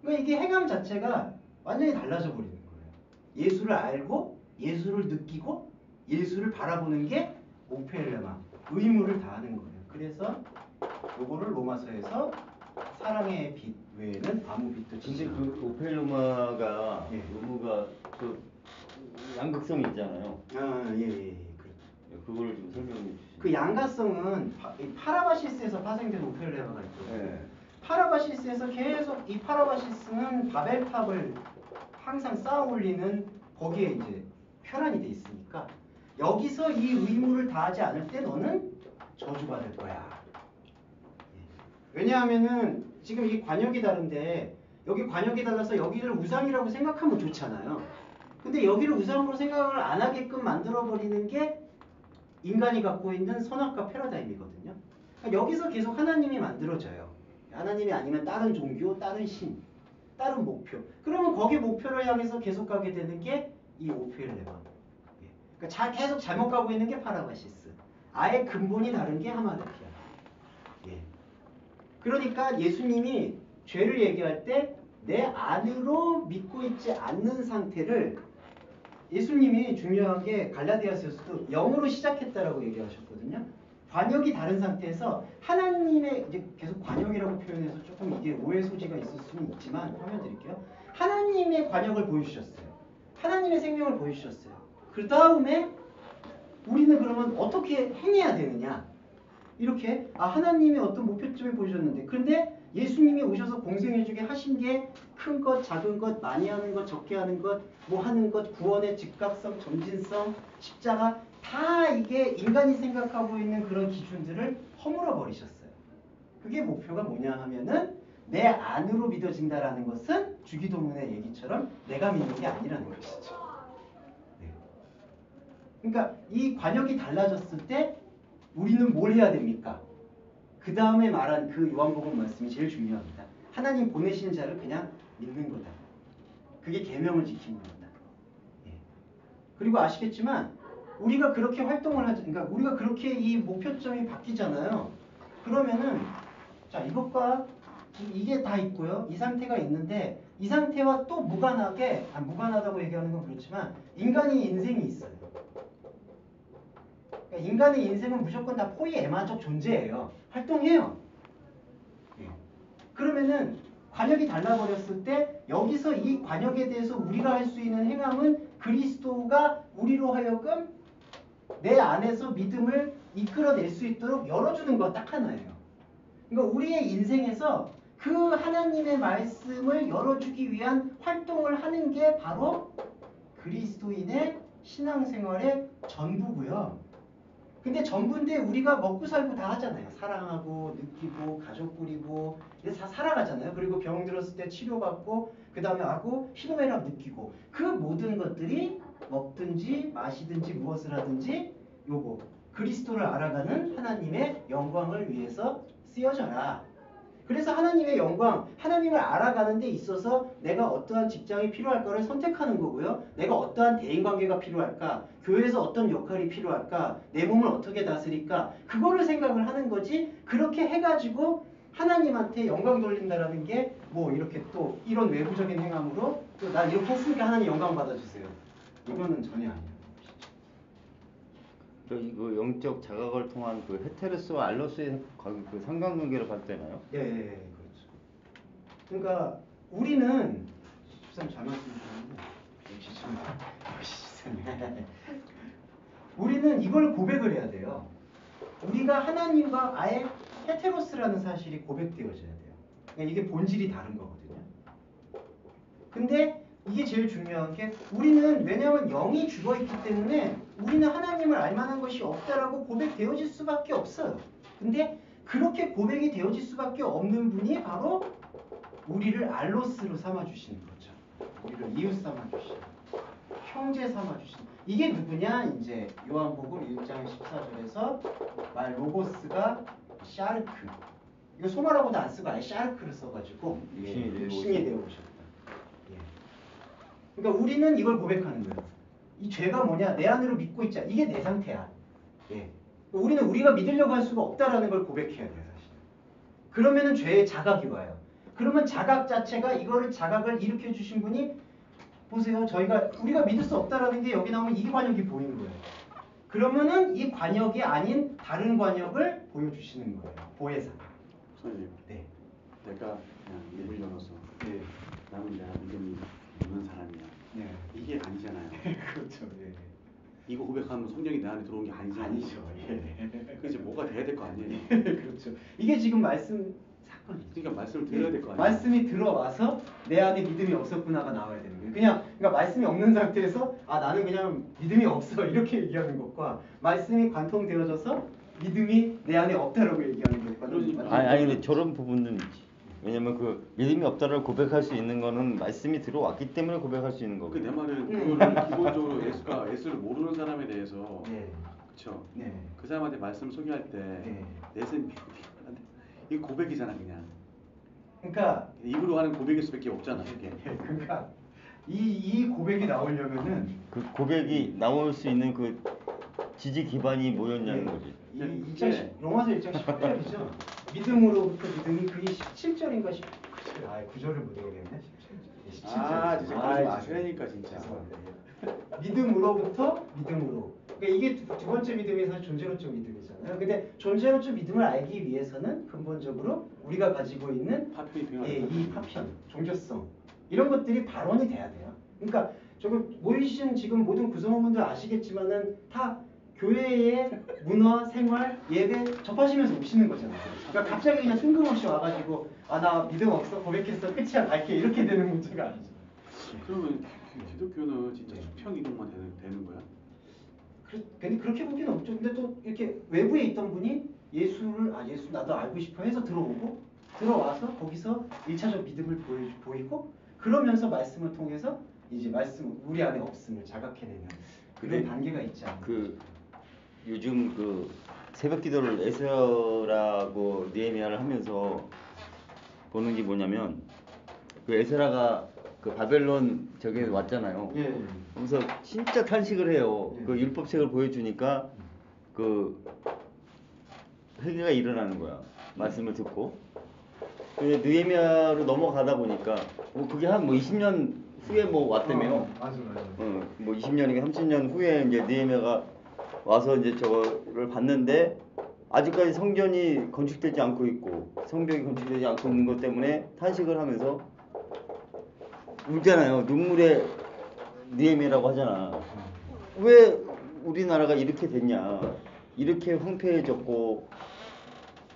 그러니까 이게 행함 자체가 완전히 달라져 버리는 거예요. 예수를 알고 예수를 느끼고 예수를 바라보는 게 오페일레마, 의무를 다하는 거예요. 그래서 요거를 로마서에서 사랑의 빛 외에는 아무 빛도 지지 근데 않는다. 그 오페일로마가 예. 의무가 그 양극성이 있잖아요. 예. 그걸 좀 설명해 주시죠. 그 양가성은 이 파라바시스에서 파생된 오페일레마가 있거든요. 네. 파라바시스에서 계속 이 파라바시스는 바벨탑을 항상 쌓아 올리는 거기에 이제 혈안이 돼 있으니까 여기서 이 의무를 다하지 않을 때 너는 저주받을 거야. 왜냐하면은 지금 이 관역이 다른데 여기 관역이 달라서 여기를 우상이라고 생각하면 좋잖아요. 근데 여기를 우상으로 생각을 안 하게끔 만들어버리는 게 인간이 갖고 있는 선악과 패러다임이거든요. 그러니까 여기서 계속 하나님이 만들어져요. 하나님이 아니면 다른 종교, 다른 신, 다른 목표. 그러면 거기 목표를 향해서 계속 가게 되는 게 이 오피엘레마. 그러니까 계속 잘못 가고 있는 게 파라바시스. 아예 근본이 다른 게 하마드피아. 예. 그러니까 예수님이 죄를 얘기할 때 내 안으로 믿고 있지 않는 상태를 예수님이 중요한 게 갈라디아서에서도 영으로 시작했다라고 얘기하셨거든요. 관역이 다른 상태에서 하나님의 이제 계속 관역이라고 표현해서 조금 이게 오해 소지가 있을 수는 있지만 화면 드릴게요. 하나님의 관역을 보여주셨어요. 하나님의 생명을 보여주셨어요. 그 다음에 우리는 그러면 어떻게 행해야 되느냐? 이렇게 하나님의 어떤 목표점을 보여줬는데 근데 예수님이 오셔서 공생애주게 하신 게 큰 것, 작은 것, 많이 하는 것, 적게 하는 것, 뭐 하는 것, 구원의 즉각성, 점진성, 십자가 다 이게 인간이 생각하고 있는 그런 기준들을 허물어 버리셨어요. 그게 목표가 뭐냐 하면은 내 안으로 믿어진다라는 것은 주기도문의 얘기처럼 내가 믿는 게 아니라는 것이죠. 네. 그러니까 이 관역이 달라졌을 때 우리는 뭘 해야 됩니까? 그 다음에 말한 그 요한복음 말씀이 제일 중요합니다. 하나님 보내신 자를 그냥 믿는 거다. 그게 계명을 지키는 거다. 예. 그리고 아시겠지만 우리가 그렇게 활동을 하자. 그러니까 우리가 그렇게 이 목표점이 바뀌잖아요. 그러면은 자 이것과 이게 다 있고요. 이 상태가 있는데 이 상태와 또 무관하게 무관하다고 얘기하는 건 그렇지만 인간의 인생이 있어요. 그러니까 인간의 인생은 무조건 다 포이에마적 존재예요. 활동해요. 예. 그러면은 관역이 달라버렸을 때 여기서 이 관역에 대해서 우리가 할 수 있는 행함은 그리스도가 우리로 하여금 내 안에서 믿음을 이끌어낼 수 있도록 열어주는 것 딱 하나예요. 그러니까 우리의 인생에서 그 하나님의 말씀을 열어주기 위한 활동을 하는 게 바로 그리스도인의 신앙생활의 전부고요. 근데 전부인데 우리가 먹고 살고 다 하잖아요. 사랑하고 느끼고 가족 꾸리고 다 살아가잖아요. 그리고 병 들었을 때 치료받고 그 다음에 하고 희노애락 느끼고 그 모든 것들이 먹든지 마시든지 무엇을 하든지 요거 그리스도를 알아가는 하나님의 영광을 위해서 쓰여져라. 그래서 하나님의 영광, 하나님을 알아가는 데 있어서 내가 어떠한 직장이 필요할까를 선택하는 거고요. 내가 어떠한 대인관계가 필요할까, 교회에서 어떤 역할이 필요할까, 내 몸을 어떻게 다스릴까, 그거를 생각을 하는 거지. 그렇게 해가지고 하나님한테 영광 돌린다라는 게 뭐 이렇게 또 이런 외부적인 행함으로 또 나 이렇게 했으니까 하나님 영광 받아주세요. 이거는 전혀 아니에요. 그 영적 자각을 통한 그 헤테로스와 알로스의 그 상관관계를 봐도 되나요? 예, 그렇죠. 그러니까 우리는 집사님 잘 말씀하셨는데 역시 집사님. 우리는 이걸 고백을 해야 돼요. 우리가 하나님과 아예 헤테로스라는 사실이 고백되어져야 돼요. 그러니까 이게 본질이 다른 거거든요. 근데 이게 제일 중요한 게 우리는 왜냐하면 영이 죽어있기 때문에 우리는 하나님을 알만한 것이 없다라고 고백되어질 수밖에 없어요. 근데 그렇게 고백이 되어질 수밖에 없는 분이 바로 우리를 알로스로 삼아주시는 거죠. 우리를 이웃 삼아주시는 형제 삼아주시는 이게 누구냐? 이제 요한복음 1장 14절에서 말 로고스가 샤르크 이거 소마라고도 안 쓰고 아예 샤르크를 써가지고 신이 되어 오셨다. 그러니까 우리는 이걸 고백하는 거예요. 이 죄가 뭐냐? 내 안으로 믿고 있자. 이게 내 상태야. 예. 우리는 우리가 믿으려고 할 수가 없다라는 걸 고백해야 돼요, 사실. 그러면은 죄의 자각이 와요. 그러면 자각 자체가 이거를 자각을 일으켜 주신 분이 보세요. 우리가 믿을 수 없다라는 게 여기 나오면 이 관역이 보이는 거예요. 그러면은 이 관역이 아닌 다른 관역을 보여주시는 거예요. 보혜사. 선생님. 네. 내가 그냥 입을 열어서 네. 나는 내가 믿음이 없는 사람이야. 네. 이게 아니잖아요. 그렇죠. 예. 이거 고백하면 성령이 내 안에 들어온 게 아니잖아요. 아니죠. 예. 그래서 뭐가 돼야 될 거 아니에요. 그렇죠. 이게 지금 말씀 사건이죠. 그러니까 말씀을 드려야 될 거 아니에요. 말씀이 들어와서 내 안에 믿음이 없었구나가 나와야 되는 거예요. 그러니까 말씀이 없는 상태에서 나는 그냥 믿음이 없어 이렇게 얘기하는 것과 말씀이 관통되어져서 믿음이 내 안에 없다라고 얘기하는 것과 아니 근데 저런 부분은 있지. 왜냐면 그 믿음이 없다를 고백할 수 있는 거는 말씀이 들어왔기 때문에 고백할 수 있는 거고. 내 말은 그거를 기본적으로 예수를 모르는 사람에 대해서 네. 그렇죠. 네. 그 사람한테 말씀 소개할 때 네. 내세는 이게 고백이잖아 그냥. 그러니까 입으로 하는 고백일 수밖에 없잖아 이게. 그러니까 이 고백이 나오려면은 그 고백이 나올 수 있는 그 지지 기반이 뭐였냐는 네. 거지. 이 네. 2장 로마서 1장 10절이죠. 믿음으로부터 믿음이 그게 17절인가 17절. 아, 9절을 못 외우겠네. 17절. 아 진짜 그러지 마시라니까 진짜. 죄송합니다. 믿음으로부터 믿음으로. 그러니까 이게 두 번째 믿음이 사실 존재론적 믿음이잖아요. 근데 존재론적 믿음을 알기 위해서는 근본적으로 우리가 가지고 있는 파편이 필요하다. 이 파편, 종교성 이런 것들이 발원이 돼야 돼요. 그러니까 조금 모이신 지금 모든 구성원분들 아시겠지만은 다 교회의 문화, 생활, 예배 접하시면서 오시는 거잖아요. 그러니까 갑자기 그냥 뜬금없이 와가지고 아 나 믿음 없어 고백했어 끝이야 갈게 이렇게 되는 문제가 아니죠. 그러면 기독교는 진짜 수평 이동만 되는 거야? 근데 그렇게 보기는 없죠. 근데 또 이렇게 외부에 있던 분이 예수를 예수 나도 알고 싶어 해서 들어오고 들어와서 거기서 1차적 믿음을 보이고 그러면서 말씀을 통해서 이제 말씀 우리 안에 없음을 자각해내는 그런 근데 단계가 있지 않나요? 그 요즘 그 새벽 기도를 에스라고 느헤미야를 하면서 보는 게 뭐냐면 그 에스라가 그 바벨론 저기 왔잖아요. 예. 그래서 진짜 탄식을 해요. 예. 그 율법책을 보여주니까 그 회개가 일어나는 거야. 말씀을 듣고. 근데 느헤미야로 넘어가다 보니까 그게 한 뭐 20년 후에 뭐 왔다며요. 맞아. 뭐 20년인가 30년 후에 이제 느헤미야가 와서 이제 저거를 봤는데 아직까지 성전이 건축되지 않고 있고 성벽이 건축되지 않고 있는 것 때문에 탄식을 하면서 울잖아요. 눈물의 느헤미야라고 하잖아. 왜 우리나라가 이렇게 됐냐? 이렇게 황폐해졌고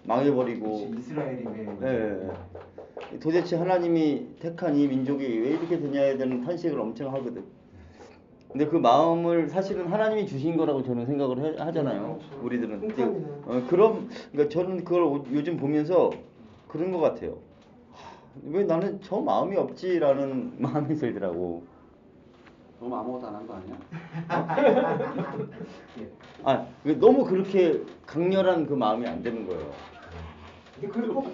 망해버리고. 그치, 이스라엘이 왜? 예. 도대체 하나님이 택한 이 민족이 왜 이렇게 되냐에 대한 탄식을 엄청 하거든. 근데 그 마음을 사실은 하나님이 주신 거라고 저는 생각을 하잖아요. 그렇죠. 우리들은. 풍성이네. 그러니까 저는 그걸 요즘 보면서 그런 것 같아요. 왜 나는 저 마음이 없지라는 마음이 들더라고. 너무 아무것도 안 한 거 아니야? 너무 그렇게 강렬한 그 마음이 안 되는 거예요. 근데 그걸 꼭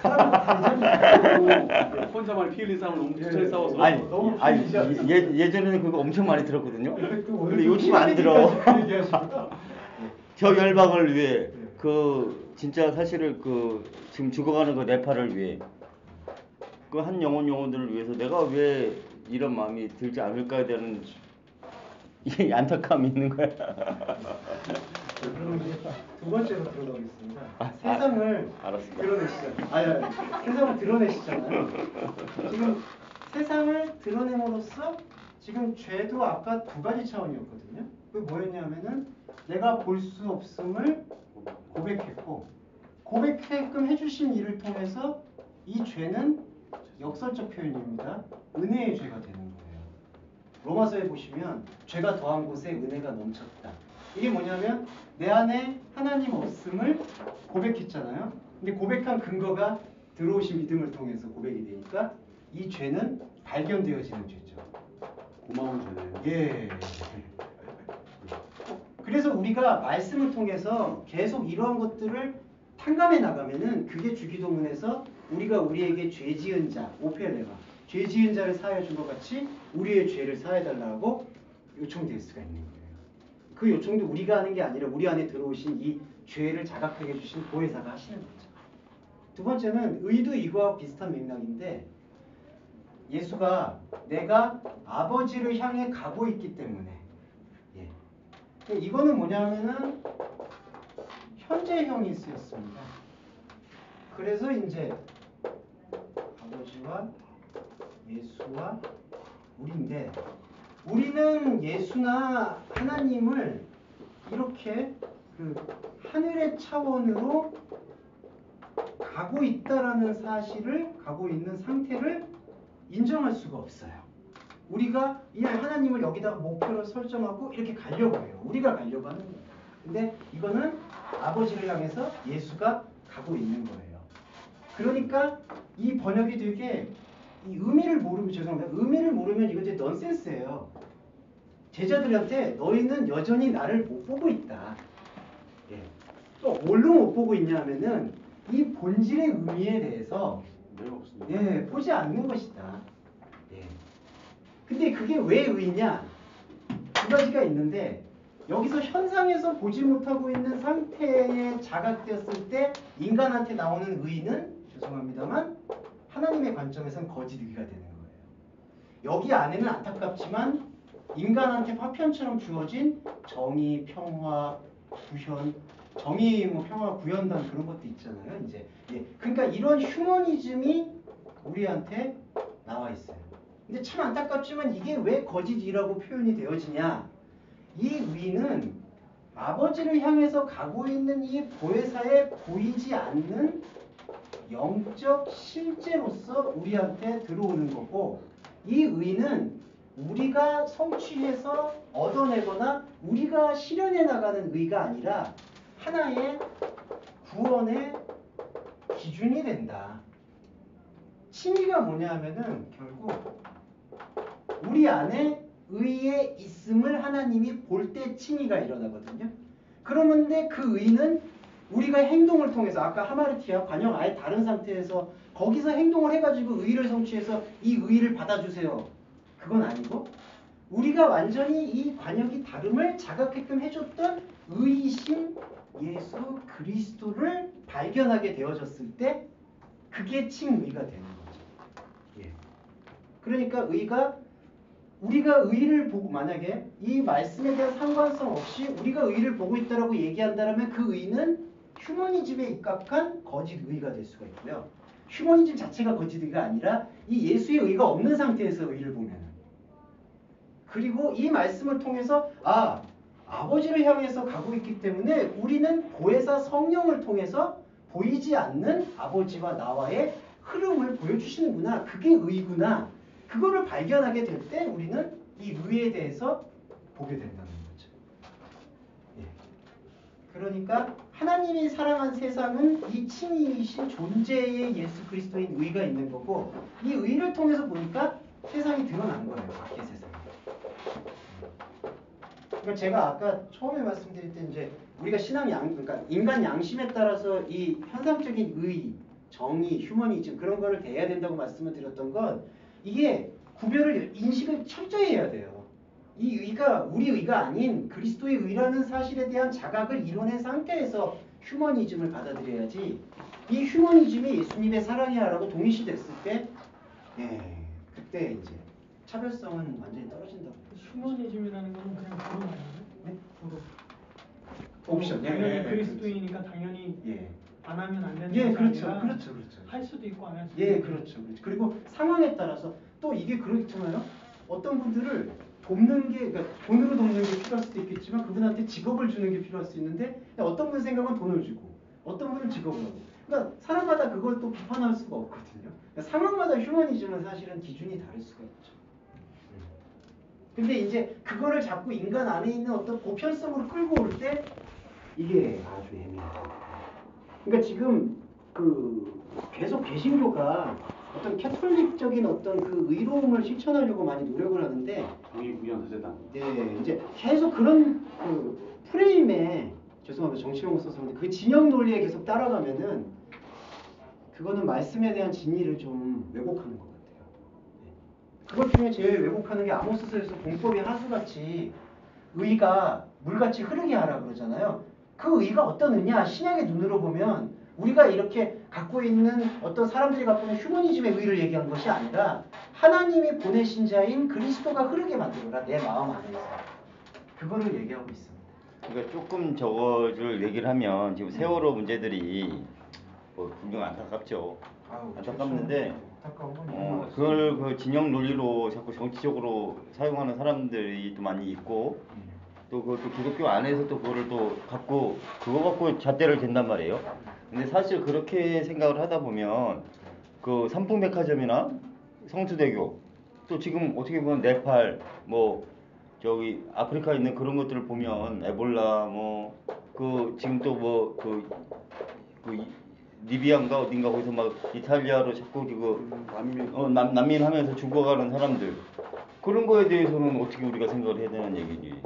사람은 다르잖아요. 혼자만 피 흘린 싸움을 너무 예. 부처에 싸워서 너무 예전에는 그거 엄청 많이 들었거든요. 또 오늘 근데 또 요즘 안 들어. 얘기하시구나. 저 열방을 위해 그 진짜 사실을 그 지금 죽어가는 그 네팔을 위해 그 한 영혼들을 위해서 내가 왜 이런 마음이 들지 않을까에 대한 이 안타까움이 있는 거야. 그럼 이제 두 번째로 들어가겠습니다. 세상을 알았습니다. 드러내시죠. 아니, 세상을 드러내시잖아요. 지금 세상을 드러냄으로써 지금 죄도 아까 두 가지 차원이었거든요. 그게 뭐였냐면은 내가 볼 수 없음을 고백했고 고백게끔 해주신 일을 통해서 이 죄는 역설적 표현입니다. 은혜의 죄가 되는 거예요. 로마서에 보시면 죄가 더한 곳에 은혜가 넘쳤다. 이게 뭐냐면 내 안에 하나님 없음을 고백했잖아요. 근데 고백한 근거가 들어오신 믿음을 통해서 고백이 되니까 이 죄는 발견되어지는 죄죠. 고마운 죄네요. 예. 그래서 우리가 말씀을 통해서 계속 이러한 것들을 탕감해 나가면은 그게 주기도문에서 우리가 우리에게 죄 지은 자, 오펠레가 죄 지은 자를 사하여 준 것 같이 우리의 죄를 사해 달라고 요청될 수가 있는 거예요. 그 요청도 우리가 하는 게 아니라 우리 안에 들어오신 이 죄를 자각하게 해주신 보혜사가 하시는 거죠. 두 번째는 의도 이거와 비슷한 맥락인데 예수가 내가 아버지를 향해 가고 있기 때문에 이거는 뭐냐면은 현재형이 쓰였습니다. 그래서 이제 아버지와 예수와 우리인데 우리는 예수나 하나님을 이렇게 그 하늘의 차원으로 가고 있다라는 사실을 가고 있는 상태를 인정할 수가 없어요. 우리가 이 하나님을 여기다가 목표를 설정하고 이렇게 가려고 해요. 우리가 가려고 하는 거예요. 근데 이거는 아버지를 향해서 예수가 가고 있는 거예요. 그러니까 이 번역이 되게 이 의미를 모르면 죄송합니다. 의미를 모르면 이거 이제 넌센스예요. 제자들한테 너희는 여전히 나를 못 보고 있다. 예. 또 뭘로 못 보고 있냐면은 이 본질의 의미에 대해서 매우 없습니다. 예, 보지 않는 것이다. 예. 근데 그게 왜 의냐? 두 가지가 있는데 여기서 현상에서 보지 못하고 있는 상태에 자각되었을 때 인간한테 나오는 의는 죄송합니다만 하나님의 관점에선 거짓 의가 되는 거예요. 여기 안에는 안타깝지만 인간한테 파편처럼 주어진 정의, 평화, 구현, 정의, 뭐 평화, 구현단 그런 것도 있잖아요. 이제 예. 그러니까 이런 휴머니즘이 우리한테 나와 있어요. 근데 참 안타깝지만 이게 왜 거짓이라고 표현이 되어지냐? 이 의는 아버지를 향해서 가고 있는 이 보혜사에 보이지 않는 영적 실제로서 우리한테 들어오는 거고, 이 의는 우리가 성취해서 얻어내거나 우리가 실현해 나가는 의가 아니라 하나의 구원의 기준이 된다. 칭의가 뭐냐 하면은 결국 우리 안에 의에 있음을 하나님이 볼 때 칭의가 일어나거든요. 그러는데 그 의는 우리가 행동을 통해서 아까 하마르티아 관역 아예 다른 상태에서 거기서 행동을 해가지고 의를 성취해서 이 의를 받아주세요. 그건 아니고 우리가 완전히 이 관역이 다름을 자각게끔 해줬던 의이신 예수 그리스도를 발견하게 되어졌을 때 그게 칭의가 되는 거죠. 예. 그러니까 의가 우리가 의를 보고 만약에 이 말씀에 대한 상관성 없이 우리가 의를 보고 있다라고 얘기한다면 그 의는 휴머니즘에 입각한 거짓 의가 될 수가 있고요. 휴머니즘 자체가 거짓 의가 아니라 이 예수의 의가 없는 상태에서 의를 보면은 그리고 이 말씀을 통해서 아버지를 향해서 가고 있기 때문에 우리는 보혜사 성령을 통해서 보이지 않는 아버지와 나와의 흐름을 보여주시는구나. 그게 의구나. 그거를 발견하게 될 때 우리는 이 의에 대해서 보게 된다는 거죠. 예. 그러니까 하나님이 사랑한 세상은 이 칭의이신 존재의 예수 그리스도인 의가 있는 거고 이 의를 통해서 보니까 세상이 드러난 거예요. 밖의 세상이. 그러니까 제가 아까 처음에 말씀드릴 때 이제 우리가 그러니까 인간 양심에 따라서 이 현상적인 의, 정의, 휴머니즘 그런 거를 대해야 된다고 말씀을 드렸던 건 이게 구별을 인식을 철저히 해야 돼요. 이 의가 우리 의가 아닌 그리스도의 의라는 사실에 대한 자각을 이뤄낸 상태에서 휴머니즘을 받아들여야지 이 휴머니즘이 예수님의 사랑이야라고 동일시됐을 때 그때 이제 차별성은 완전히 떨어진다고. 휴머니즘이라는 거는 그냥 도로 아니에요? 네? 도로. 옵션. 당연히 그리스도이니까 당연히 예. 안 하면 안 되는 예, 것이 그렇죠. 아니라 그렇죠. 할 수도 있고 안 할 수도 예, 있고. 그렇죠. 그리고 상황에 따라서 또 이게 그렇잖아요. 어떤 분들을 돕는 게, 그러니까 돈으로 돕는 게 필요할 수도 있겠지만 그분한테 직업을 주는 게 필요할 수 있는데 어떤 분 생각은 돈을 주고 어떤 분은 직업을 하고. 그러니까 사람마다 그걸 또 비판할 수가 없거든요. 그러니까 상황마다 휴머니즘은 사실은 기준이 다를 수가 있죠. 근데 이제 그거를 자꾸 인간 안에 있는 어떤 보편성으로 끌고 올 때 이게 아주 애매해요. 그러니까 지금 계속 개신교가 어떤 캐톨릭적인 어떤 그 의로움을 실천하려고 많이 노력을 하는데 정의구현 사제단. 네, 이제 계속 그런 프레임에 죄송합니다. 정치용어 써서 그런데 그 진영 논리에 계속 따라가면은 그거는 말씀에 대한 진리를 좀 왜곡하는 것 같아요. 네. 그것 중에 제일 왜곡하는 게 아모스서에서 공법이 하수같이 의가 물같이 흐르게 하라 그러잖아요. 그 의가 어떤 의냐? 신약의 눈으로 보면 우리가 이렇게 갖고 있는 어떤 사람들이 갖고 있는 휴머니즘의 의를 얘기한 것이 아니라 하나님이 보내신 자인 그리스도가 흐르게 만들어라 내 마음 안에서. 그거를 얘기하고 있습니다. 그러니까 조금 저거를 얘기를 하면 지금 세월호 문제들이 뭐 굉장히 안타깝죠. 안타깝는데 안타까운 건 그걸 그 진영 논리로 자꾸 정치적으로 사용하는 사람들이 또 많이 있고 또 그것도 기독교 안에서 또 그거를 또 갖고 그거 갖고 잣대를 댄단 말이에요. 근데 사실 그렇게 생각을 하다 보면 그 삼풍백화점이나 성수대교 또 지금 어떻게 보면 네팔 뭐 저기 아프리카에 있는 그런 것들을 보면 에볼라 뭐 그 지금 또 뭐 그 리비안가 어딘가 거기서 막 이탈리아로 자꾸 그 난민. 난민하면서 죽어가는 사람들 그런 거에 대해서는 어떻게 우리가 생각을 해야 되는 얘기지.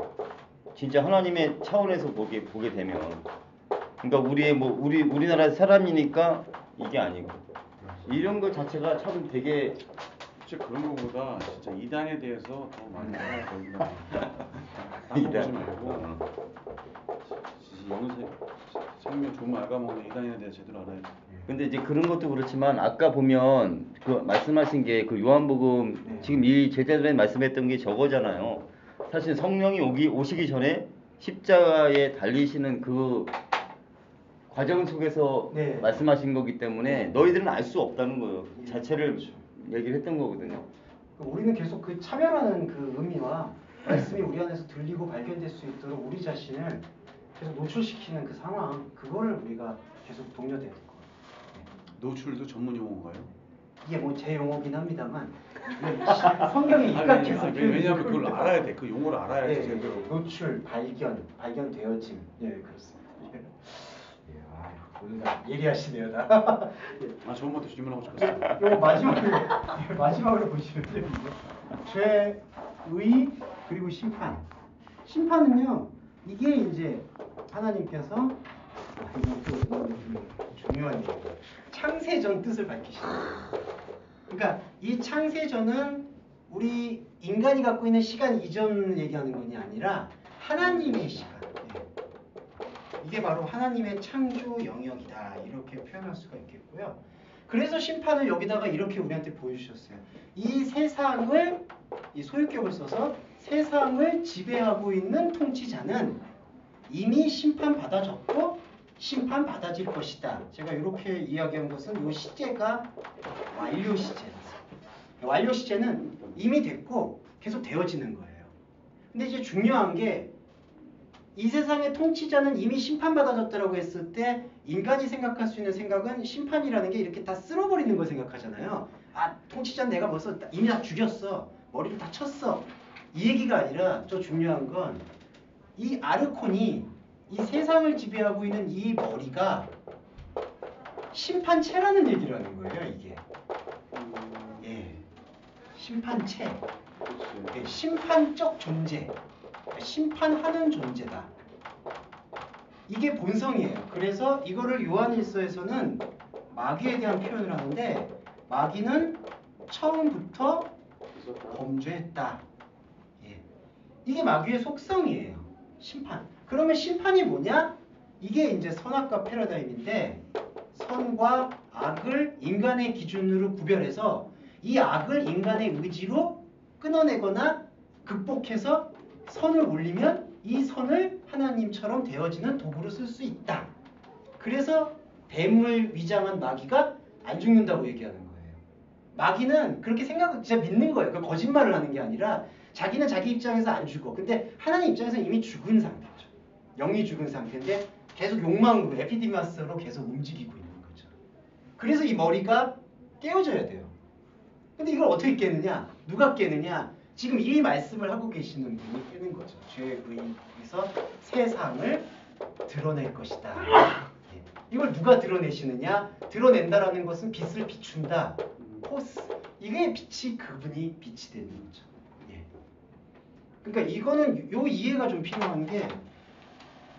진짜 하나님의 차원에서 보게 되면 그러니까 우리나라 사람이니까 이게 아니고 이런 거 자체가 참 되게 진짜 그런 거보다 진짜 이단에 대해서 더 많이 알아야 된다. 이단. 보지 말고 생명 좋은 알아먹는 이단에 대해 제대로 알아야지. 근데 이제 그런 것도 그렇지만 아까 보면 그 말씀하신 게 그 요한복음 지금 이 제자들이 말씀했던 게 저거잖아요. 사실 성령이 오시기 전에 십자가에 달리시는 그 과정 속에서 네. 말씀하신 거기 때문에 너희들은 알 수 없다는 거예요. 자체를 얘기를 했던 거거든요. 우리는 계속 그 차별하는 그 의미와 말씀이 우리 안에서 들리고 발견될 수 있도록 우리 자신을 계속 노출시키는 그 상황, 그거를 우리가 계속 독려돼야 될 것 같아요. 노출도 전문 용어인가요? 이게 뭐 제 용어긴 합니다만 성경에 입각해서 왜냐하면 그걸 알아야 돼. 그 용어를 알아야지 네, 제대로. 노출, 발견되어짐. 예, 그렇습니다. 예, 아유, 오늘 다 예리하시네요, 다. 아 좋은 것도 질문하고 싶었어요. 요 마지막으로 보시면요. 죄, 의, 그리고 심판. 심판은요, 이게 이제 하나님께서 이것도 중요한 얘기예요. 창세전 뜻을 밝히시는 거예요. 그러니까 이 창세전은 우리 인간이 갖고 있는 시간 이전을 얘기하는 것이 아니라 하나님의 시간. 이게 바로 하나님의 창조 영역이다. 이렇게 표현할 수가 있겠고요. 그래서 심판을 여기다가 이렇게 우리한테 보여주셨어요. 이 세상을, 이 소유격을 써서 세상을 지배하고 있는 통치자는 이미 심판받아졌고 심판받아질 것이다. 제가 이렇게 이야기한 것은 이 시제가 완료 시제입니다. 완료 시제는 이미 됐고 계속 되어지는 거예요. 근데 이제 중요한 게 이 세상의 통치자는 이미 심판받아졌다라고 했을 때 인간이 생각할 수 있는 생각은 심판이라는 게 이렇게 다 쓸어버리는 걸 생각하잖아요. 아, 통치자는 내가 벌써 이미 다 죽였어. 머리를 다 쳤어. 이 얘기가 아니라 저 중요한 건 이 아르콘이 이 세상을 지배하고 있는 이 머리가 심판체라는 얘기를 하는 거예요, 이게. 예. 심판체. 예, 심판적 존재. 심판하는 존재다. 이게 본성이에요. 그래서 이거를 요한일서에서는 마귀에 대한 표현을 하는데 마귀는 처음부터 범죄했다. 예. 이게 마귀의 속성이에요. 심판. 그러면 심판이 뭐냐? 이게 이제 선악과 패러다임인데 선과 악을 인간의 기준으로 구별해서 이 악을 인간의 의지로 끊어내거나 극복해서 선을 올리면 이 선을 하나님처럼 되어지는 도구로 쓸 수 있다. 그래서 뱀을 위장한 마귀가 안 죽는다고 얘기하는 거예요. 마귀는 그렇게 진짜 믿는 거예요. 그 거짓말을 하는 게 아니라 자기는 자기 입장에서 안 죽어. 근데 하나님 입장에서는 이미 죽은 상태죠. 영이 죽은 상태인데 계속 욕망으로 에피디마스로 계속 움직이고 있는 거죠. 그래서 이 머리가 깨어져야 돼요. 근데 이걸 어떻게 깨느냐? 누가 깨느냐? 지금 이 말씀을 하고 계시는 분이 깨는 거죠. 죄의에서 세상을 드러낼 것이다. 예. 이걸 누가 드러내시느냐? 드러낸다라는 것은 빛을 비춘다. 포스. 이게 빛이 그분이 빛이 되는 거죠. 예. 그러니까 이거는 요 이해가 좀 필요한 게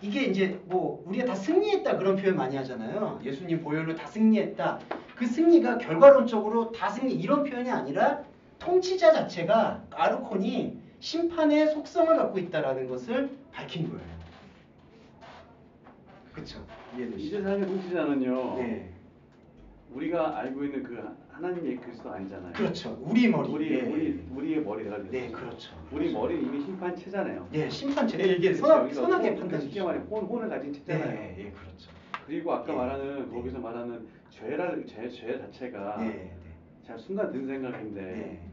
이게 이제 뭐 우리가 다 승리했다 그런 표현 많이 하잖아요. 예수님 보혈로 다 승리했다. 그 승리가 결과론적으로 다 승리 이런 표현이 아니라 통치자 자체가 아르콘이 심판의 속성을 갖고 있다라는 것을 밝힌 거예요. 그렇죠? 이 이해되시죠? 세상의 통치자는요. 네. 우리가 알고 있는 그 하나님의 그리스도 아니잖아요. 그렇죠. 우리 머리. 우리의 머리가 네, 그렇죠. 우리 머리는 이미 심판체잖아요. 네, 심판체. 네, 이게 선악의 판단. 쉽게 말해 혼을 가진 체잖아요. 네, 예, 그렇죠. 그리고 아까 네. 말하는 거기서 말하는 죄 자체가 네, 제가 순간 든 생각인데 네.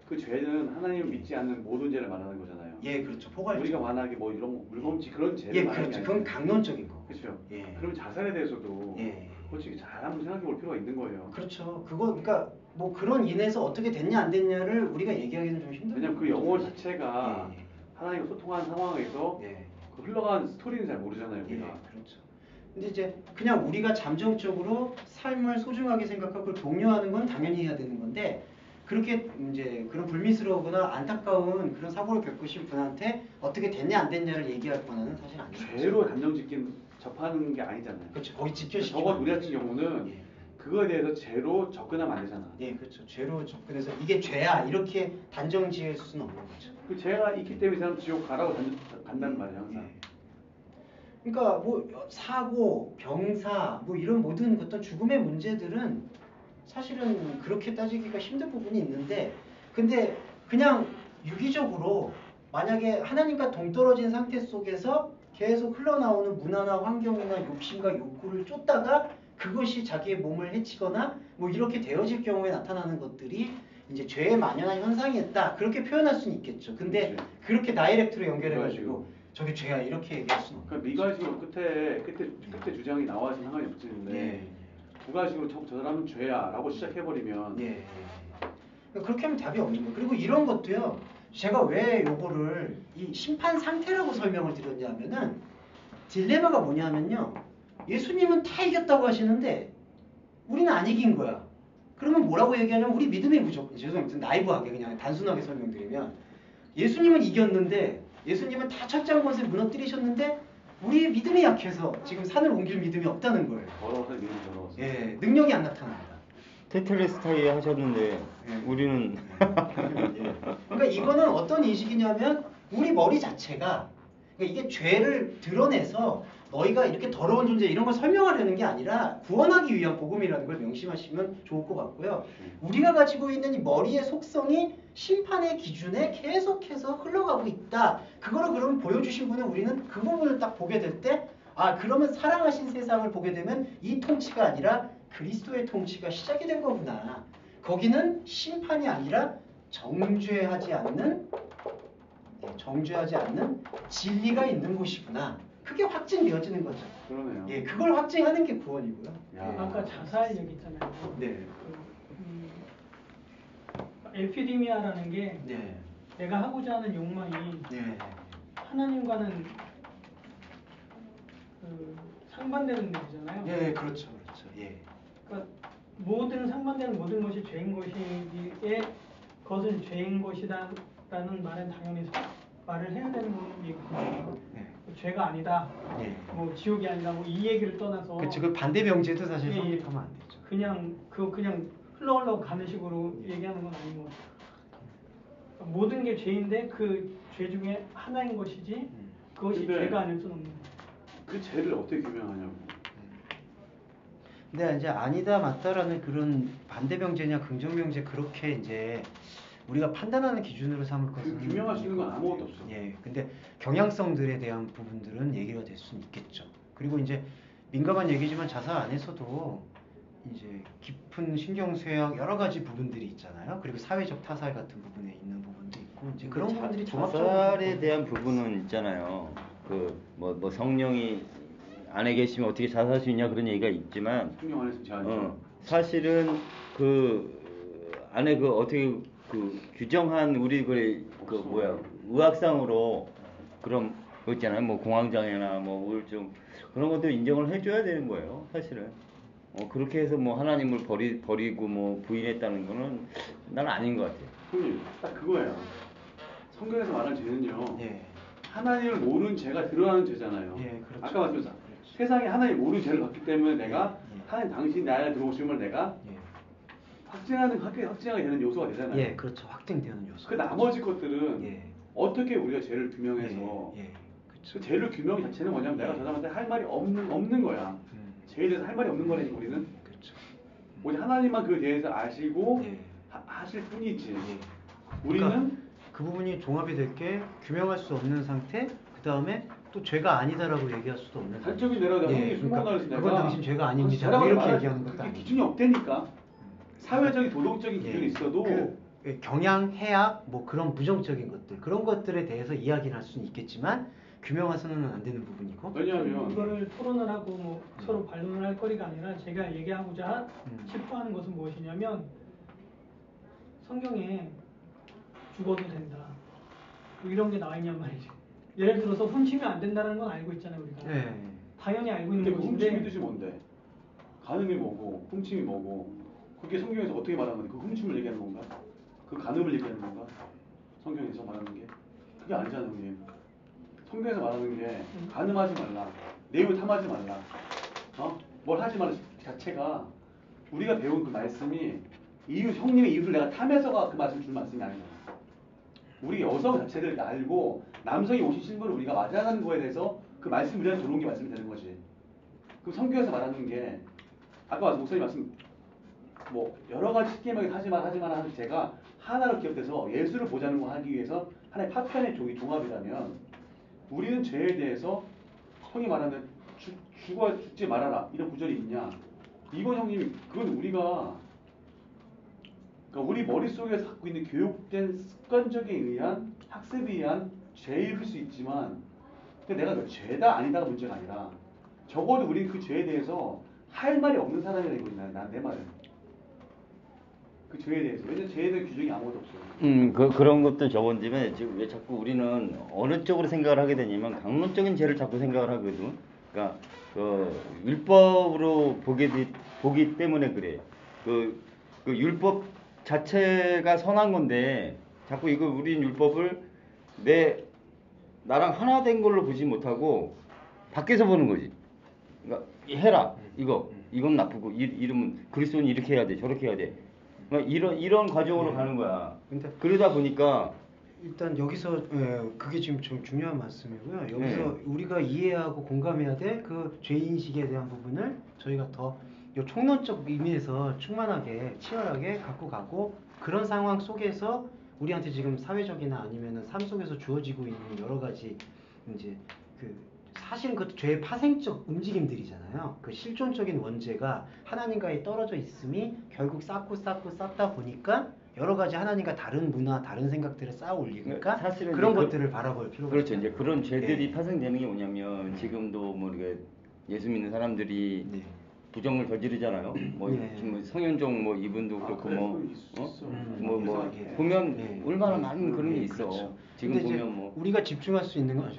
그 죄는 하나님을 믿지 않는 모든 죄를 말하는 거잖아요. 예, 그렇죠. 포괄적. 우리가 만약에 뭐 이런 거, 물범치 그런 죄를 예, 말하는 게 그렇죠. 그건 아니잖아요. 강론적인 거. 그렇죠. 예. 그럼 자살에 대해서도 예. 솔직히 잘 한번 생각해 볼 필요가 있는 거예요. 그렇죠. 그러니까 뭐 그런 인해서 어떻게 됐냐 안 됐냐를 우리가 얘기하기는 좀 힘들어요. 왜냐면 그 영혼 자체가 예, 예. 하나님과 소통하는 상황에서 예. 그 흘러간 스토리는 잘 모르잖아요, 예, 우리가. 그렇죠. 근데 이제 그냥 우리가 잠정적으로 삶을 소중하게 생각하고 그걸 독려하는 건 당연히 해야 되는 건데 그렇게 이제 그런 불미스러우거나 안타까운 그런 사고를 겪으신 분한테 어떻게 됐냐 안 됐냐를 얘기할 권한은 사실 아니죠. 죄로 단정짓긴 접하는 게 아니잖아요. 그렇죠. 거기 집결시키면 적어도 우리 안 같은 되죠. 경우는 예. 그거에 대해서 죄로 접근하면 안 되잖아. 예, 그렇죠. 죄로 접근해서 이게 죄야 이렇게 단정 지을 수는 없는 거죠. 그 죄가 있기 때문에 이 사람 지옥 가라고 간다는 말이에요, 항상. 예. 그러니까 뭐 사고, 병사, 뭐 이런 모든 어떤 죽음의 문제들은 사실은 그렇게 따지기가 힘든 부분이 있는데, 근데 그냥 유기적으로 만약에 하나님과 동떨어진 상태 속에서 계속 흘러나오는 문화나 환경이나 욕심과 욕구를 쫓다가 그것이 자기의 몸을 해치거나 뭐 이렇게 되어질 경우에 나타나는 것들이 이제 죄의 만연한 현상이었다. 그렇게 표현할 수는 있겠죠. 근데 그렇지. 그렇게 다이렉트로 연결해가지고 미가식으로. 저게 죄야 이렇게 얘기할 수는 없죠. 그러니까 미가식으로 끝에 주장이 나와서 상관이 없는데 예. 부가식으로 저 사람은 죄야라고 시작해버리면 예. 그러니까 그렇게 하면 답이 없는 거예요. 그리고 이런 것도요. 제가 왜 요거를 이 심판 상태라고 설명을 드렸냐면은 딜레마가 뭐냐면요. 예수님은 다 이겼다고 하시는데 우리는 안 이긴 거야. 그러면 뭐라고 얘기하냐면 우리 믿음의 부족. 죄송합니다. 나이브하게 그냥 단순하게 설명드리면 예수님은 이겼는데 예수님은 다 철저한 것을 무너뜨리셨는데 우리의 믿음이 약해서 지금 산을 옮길 믿음이 없다는 거예요. 더러워서 믿음이 더러워서. 예, 능력이 안 나타납니다. 테텔레스타이 하셨는데 예. 우리는 예. 그러니까 이거는 어떤 인식이냐면 우리 머리 자체가 그러니까 이게 죄를 드러내서 너희가 이렇게 더러운 존재 이런 걸 설명하려는 게 아니라 구원하기 위한 복음이라는 걸 명심하시면 좋을 것 같고요. 우리가 가지고 있는 이 머리의 속성이 심판의 기준에 계속해서 흘러가고 있다. 그거를 그러면 보여주신 분은 우리는 그 부분을 딱 보게 될 때 아 그러면 사랑하신 세상을 보게 되면 이 통치가 아니라 그리스도의 통치가 시작이 된 거구나. 거기는 심판이 아니라 정죄하지 않는 진리가 있는 곳이구나. 그게 확증되어지는 거죠. 그러네요. 예, 그걸 확증하는 게 구원이고요. 야. 아까 자살 얘기 있잖아요. 네. 에피디미아라는 게 네. 내가 하고자 하는 욕망이 네. 하나님과는 상반되는 것이잖아요. 예, 그렇죠. 예. 그러니까 상반되는 모든 것이 죄인 것이기에 그것은 죄인 것이다라는 말은 당연히 말을 해야 되는 얘기거든요. 네. 죄가 아니다. 예. 뭐 지옥이 아니다. 뭐 이 얘기를 떠나서 그렇죠. 그 반대 명제도 사실 예, 예. 성립하면 안 되죠. 그냥 흘러 가는 식으로 얘기하는 건 아닌 것 같아요. 그러니까 모든 게 죄인데 그 죄 중에 하나인 것이지 그것이 근데 죄가 아닐 수는 없는 거예요. 그 죄를 어떻게 규명하냐고. 근데 이제 아니다 맞다라는 그런 반대 명제냐 긍정 명제 그렇게 이제 우리가 판단하는 기준으로 삼을 것은 규명할 수 있는 건 아무것도 없어. 예. 근데 경향성들에 대한 부분들은 얘기가 될 수는 있겠죠. 그리고 이제 민감한 얘기지만 자살 안에서도 이제 깊은 신경쇠약 여러 가지 부분들이 있잖아요. 그리고 사회적 타살 같은 부분에 있는 부분도 있고 이제 그런 부분들이 종합적으로 자살에 대한 부분은 있잖아요. 뭐 성령이 안에 계시면 어떻게 자살할 수 있냐 그런 얘기가 있지만 성령 안에서 제한이죠. 사실은 그 안에 그 어떻게 그 규정한 우리 의학상으로 그런 거 있잖아요. 뭐 공황장애나 뭐 우울증 그런 것도 인정을 해줘야 되는 거예요. 사실은 그렇게 해서 뭐 하나님을 버리고 뭐 부인했다는 거는 난 아닌 것 같아요. 형님, 딱 그거예요. 성경에서 말하는 죄는요. 예. 하나님을 모르는 죄가 드러나는 죄잖아요. 예, 그렇죠. 아까 말씀드렸죠. 세상에 하나님 모르는 죄를 받기 때문에 내가 예. 하나님 당신이 나에 들어오심을 내가 예. 확증하게 되는 요소가 되잖아요. 예, 그렇죠. 확定되는 요소. 그 나머지 것들은 예. 어떻게 우리가 죄를 규명해서 예. 그렇죠. 그 죄를 규명 자체는 뭐냐면 내가 저 사람한테 할 말이 없는 거야. 죄에 대해서 할 말이 없는 거라니까 우리는. 그렇죠. 오직 하나님만 그에 대해서 아시고 예. 하실 뿐이지. 예. 우리는 그러니까 그 부분이 종합이 될 게 규명할 수 없는 상태. 그 다음에 또 죄가 아니다라고 얘기할 수도 없는 상태. 단적인 내가 예, 형이 순간을 그러니까 그건 당신 죄가 아닙니다. 죄라고 이렇게 말할 얘기하는 것도 그게 아니고. 기준이 없다니까. 사회적인 도덕적인 기준이 있어도 그 경향, 해악, 뭐 그런 부정적인 것들 그런 것들에 대해서 이야기를 할 수는 있겠지만 규명해서는 안 되는 부분이고. 왜냐하면 이거를 토론을 하고 뭐 서로 반론을 할 거리가 아니라 제가 얘기하고자 싶어하는 것은 무엇이냐면 성경에 죽어도 된다 뭐 이런 게 나와 있냔 말이죠. 예를 들어서 훔치면 안 된다는 건 알고 있잖아요 우리가. 네. 당연히 알고 근데 있는 그 훔침의 것인데 뜻이 뭔데? 간음이 뭐고 훔침이 뭐고 그게 성경에서 어떻게 말하는 건데 그 훔침을 얘기하는 건가? 그 간음을 얘기하는 건가? 성경에서 말하는 게 그게 아니잖아요, 형님. 성경에서 말하는 게 간음하지 말라, 내 이웃 탐하지 말라, 뭘 하지 말라 자체가 우리가 배운 그 말씀이 이웃 형님의 이웃을 내가 탐해서가 그 말씀 줄 말씀이 아니잖아. 우리 여성 자체를 알고 남성이 오신 신분을 우리가 맞이하는 거에 대해서 그 말씀 우리한테 들어온 게 말씀이 되는 거지. 그 성경에서 말하는 게 아까 목사님 말씀 뭐 여러 가지 쉽게하게 하지 마라 하는 제가 하나로 기억돼서 예수를 보자는 거 하기 위해서 하나의 파편의 종이 종합이라면 우리는 죄에 대해서 형이 말하는 죽지 말아라 이런 구절이 있냐? 이건 형님 그건 우리가 그러니까 우리 머릿속에서 갖고 있는 교육된 습관적에 의한 학습에 의한 죄일 수 있지만 근데 내가 죄다 아니다가 문제가 아니라 적어도 우리는 그 죄에 대해서 할 말이 없는 사람이라고 있나 난 내 말은 그 죄에 대해서 왜냐면 죄에 대한 규정이 아무것도 없어요. 그런 것도 저번쯤에 지금 왜 자꾸 우리는 어느 쪽으로 생각을 하게 되냐면 강론적인 죄를 자꾸 생각을 하거든. 그러니까 그 율법으로 보기 때문에 그래. 그 율법 자체가 선한 건데 자꾸 이거 우린 율법을 나랑 하나 된 걸로 보지 못하고 밖에서 보는 거지. 그러니까 해라 이건 나쁘고 이러면 그리스도는 이렇게 해야 돼 저렇게 해야 돼. 그러니까 이런 과정으로 가는 거야. 근데 그러다 보니까 일단 여기서 그게 지금 좀 중요한 말씀이고요. 여기서 네. 우리가 이해하고 공감해야 될 그 죄인식에 대한 부분을 저희가 더 요 총론적 의미에서 충만하게 치열하게 갖고 가고 그런 상황 속에서 우리한테 지금 사회적이나 아니면은 삶 속에서 주어지고 있는 여러 가지 이제 그 사실은 그 죄의 파생적 움직임들이잖아요. 그 실존적인 원죄가 하나님과의 떨어져 있음이 결국 쌓다 보니까 여러 가지 하나님과 다른 문화, 다른 생각들을 쌓아 올리니까 사실은 그런 이제 것들을 바라볼 필요가 그렇죠. 있죠. 이제 그런 죄들이 네. 파생되는 게 뭐냐면 지금도 뭐 이렇게 예수 믿는 사람들이 네. 부정을 저지르잖아요. 뭐 네. 지금 성현종 뭐 이분도 그렇고 그래, 뭐 그건 있을 수 있어. 뭐 이상하게. 보면 네. 얼마나 많은 그런 게 네, 있어. 그렇죠. 지금 근데 이제 보면 뭐 우리가 집중할 수 있는 건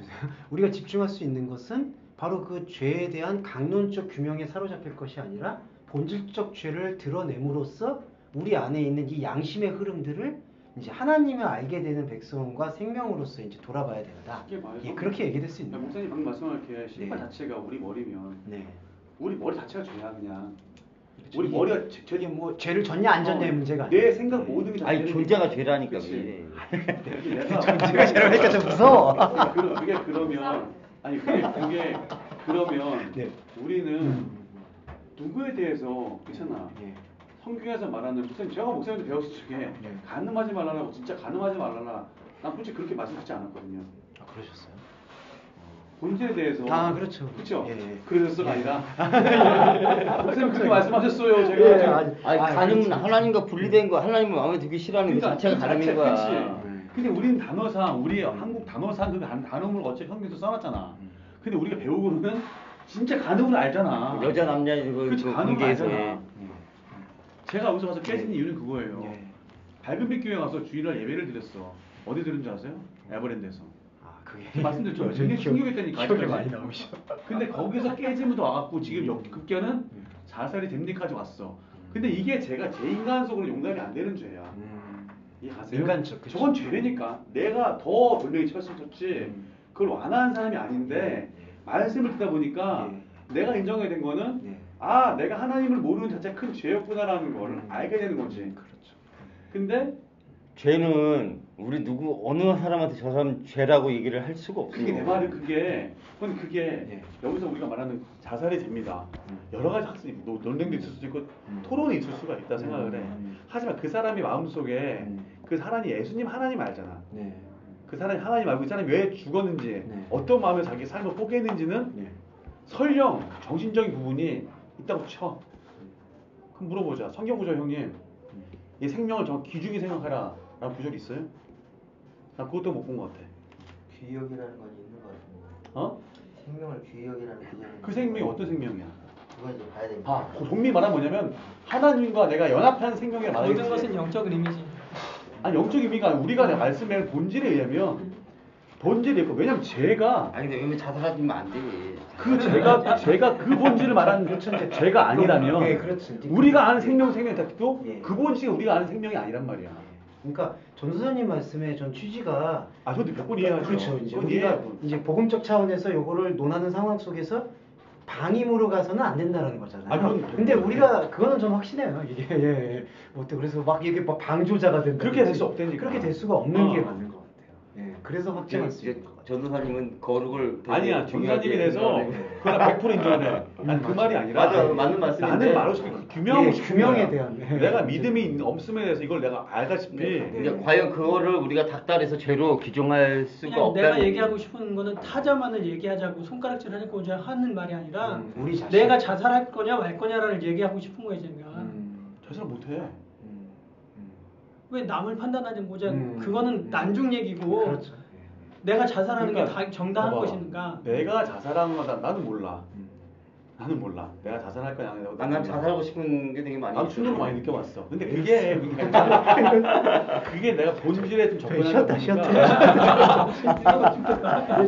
우리가 집중할 수 있는 것은 바로 그 죄에 대한 강론적 규명에 사로잡힐 것이 아니라 본질적 죄를 드러냄으로써 우리 안에 있는 이 양심의 흐름들을 이제 하나님을 알게 되는 백성과 생명으로서 이제 돌아봐야 된다. 이게 말이죠. 예, 그렇게 얘기될 수 있는 목사님 방금 말씀한 게 신발 네. 자체가 우리 머리면 네. 우리 머리 자체가 죄야 그냥. 그렇죠. 우리 이게- 머리가 이게 뭐 죄를 졌냐 안 졌냐의 문제가 아니에요. 내 생각 네. 모든 게 아니 존재가 죄라니까. 그치. 그게. 내가 존재가 죄라고 하니까 좀 무서워. 그게 그러면 아니 그게 그러면 네. 우리는 누구에 대해서 그렇잖아. 예. 성경에서 말하는 목사님 제가 목사님한테 배웠을 적에 간음하지 말라고 진짜 간음하지 말라나 난 솔직히 그렇게 말씀 듣지 않았거든요. 아, 그러셨어요? 본질에 대해서 그렇죠. 그렇죠. 예. 그러셨어가 예. 아니라 목사님 그렇게 말씀하셨어요. 제가 예, 지금 아니 간음은 그렇죠. 하나님과 분리된 거, 하나님을 마음에 두기 싫어하는 그 자체가 간음인 거야. 그치. 근데 우리는 단어상 우리 한국 단어상 그 단어물 어차피 성경에서 써놨잖아. 근데 우리가 배우고는 진짜 간음을 알잖아. 여자 남자 그치, 그 간음을 관계에서 알잖아. 제가 여기서 가서 깨진 이유는 그거예요. 예. 밝은빛 교회 가서 주일날 예배를 드렸어. 어디 들은 줄 아세요? 에버랜드에서. 아, 그게 제가 말씀드렸죠. 굉장히 충격했다니까. 기억이 아직까지. 많이 나오셔. 근데 거기서 깨지면서 와갖고 지금 급기야는 자살이 됩니까지 왔어. 근데 이게 제가 제 인간속으로 용납이 안 되는 죄야. 이해가세요? 인간적, 그쵸. 저건 죄니까 내가 더 돌멩이 쳤으면 쳤지 그걸 완화한 사람이 아닌데 말씀을 듣다 보니까 내가 인정해야 된 거는 네. 아 내가 하나님을 모르는 자체가 큰 죄였구나라는 걸 알게 되는 거지. 그렇죠. 근데 죄는 우리 어느 사람한테 저 사람 죄라고 얘기를 할 수가 없어요. 그게 내 말은 그게 예. 여기서 우리가 말하는 자살이 됩니다. 여러 가지 학습이 논쟁도 있을 수도 있고 토론이 있을 수가 있다 생각을 해. 하지만 그 사람의 마음속에 그 사람이 예수님 하나님 알잖아. 네. 그 사람이 하나님 알고 그 사람이 왜 죽었는지 네. 어떤 마음에 자기 삶을 포기했는지는 네. 설령 정신적인 부분이 있다고 쳐. 그럼 물어보자. 성경 보자 형님. 이 생명을 정말 귀중히 생각하라 라는 구절이 있어요? 나 그것도 못 본 것 같아. 귀역이라는 건 있는 것 같은데. 어? 생명을 귀역이라는 구절은 그 생명이 어떤 생명이야? 그건 이제 봐야 됩니다. 아, 그 동미 말하면 뭐냐면 하나님과 내가 연합한 생명이라 말하겠지. 모든 것은 영적 의미지. 아니 영적 의미가 아니라 우리가 말씀의 본질에 의하면 본질이 있고 왜냐면 죄가 아니 근데 왜 자살하면 안 돼. 그 죄가 그 본질을 말하는 죄가 아니라면 네, 그렇지. 우리가 아는 생명도 예. 그 본질이 우리가 아는 생명이 아니란 말이야. 그러니까 전도사님 말씀의 전 취지가 아 저도 몇 번 이해하죠. 그렇죠. 이제 그건 우리가 이해해요. 이제 복음적 차원에서 요거를 논하는 상황 속에서 방임으로 가서는 안 된다는 거잖아요. 아, 그건 근데 우리가 그거는 좀 확신해요. 이게 예. 뭐 그래서 막 이게 막 방조자가 된다. 그렇게 될 수 없다니까. 그렇게 될 수가 없는 어. 게 맞는 것 같아요. 예. 그래서 확증할 수 있는 것 같아요. 전도사님은 거룩을 되게 아니야 중요하게 전사님에 대해서 생각해. 그건 100% 인정해. 난 그 말이 아니라 맞아, 맞는 말씀인데. 나는 말하고 싶은 규명하고 예, 싶은 규명에 거야. 대한, 예. 내가 믿음이 없음에 대해서 이걸 내가 알다시피 이제 과연 그거를 우리가 닥달해서 죄로 규정할 수가 그냥 없다는 내가 얘기하고 싶은 거는 타자만을 얘기하자고 손가락질 하고자 하는 말이 아니라 우리 자신. 내가 자살할 거냐 말 거냐를 얘기하고 싶은 거예요 제가. 저 사람 못해. 왜 남을 판단하자고자 음. 그거는 난중 얘기고 그렇죠. 내가 자살하는 그러니까 게 다 정당한 봐봐. 것인가. 내가 자살하는 거다 나는 몰라. 나는 몰라. 내가 자살할 거냐 아니야. 난 자살하고 싶은 게 되게 많이 나도 있어요. 충동을 많이 느껴봤어. 근데 그게 내가 본질에 좀 접근하는 쉬었다.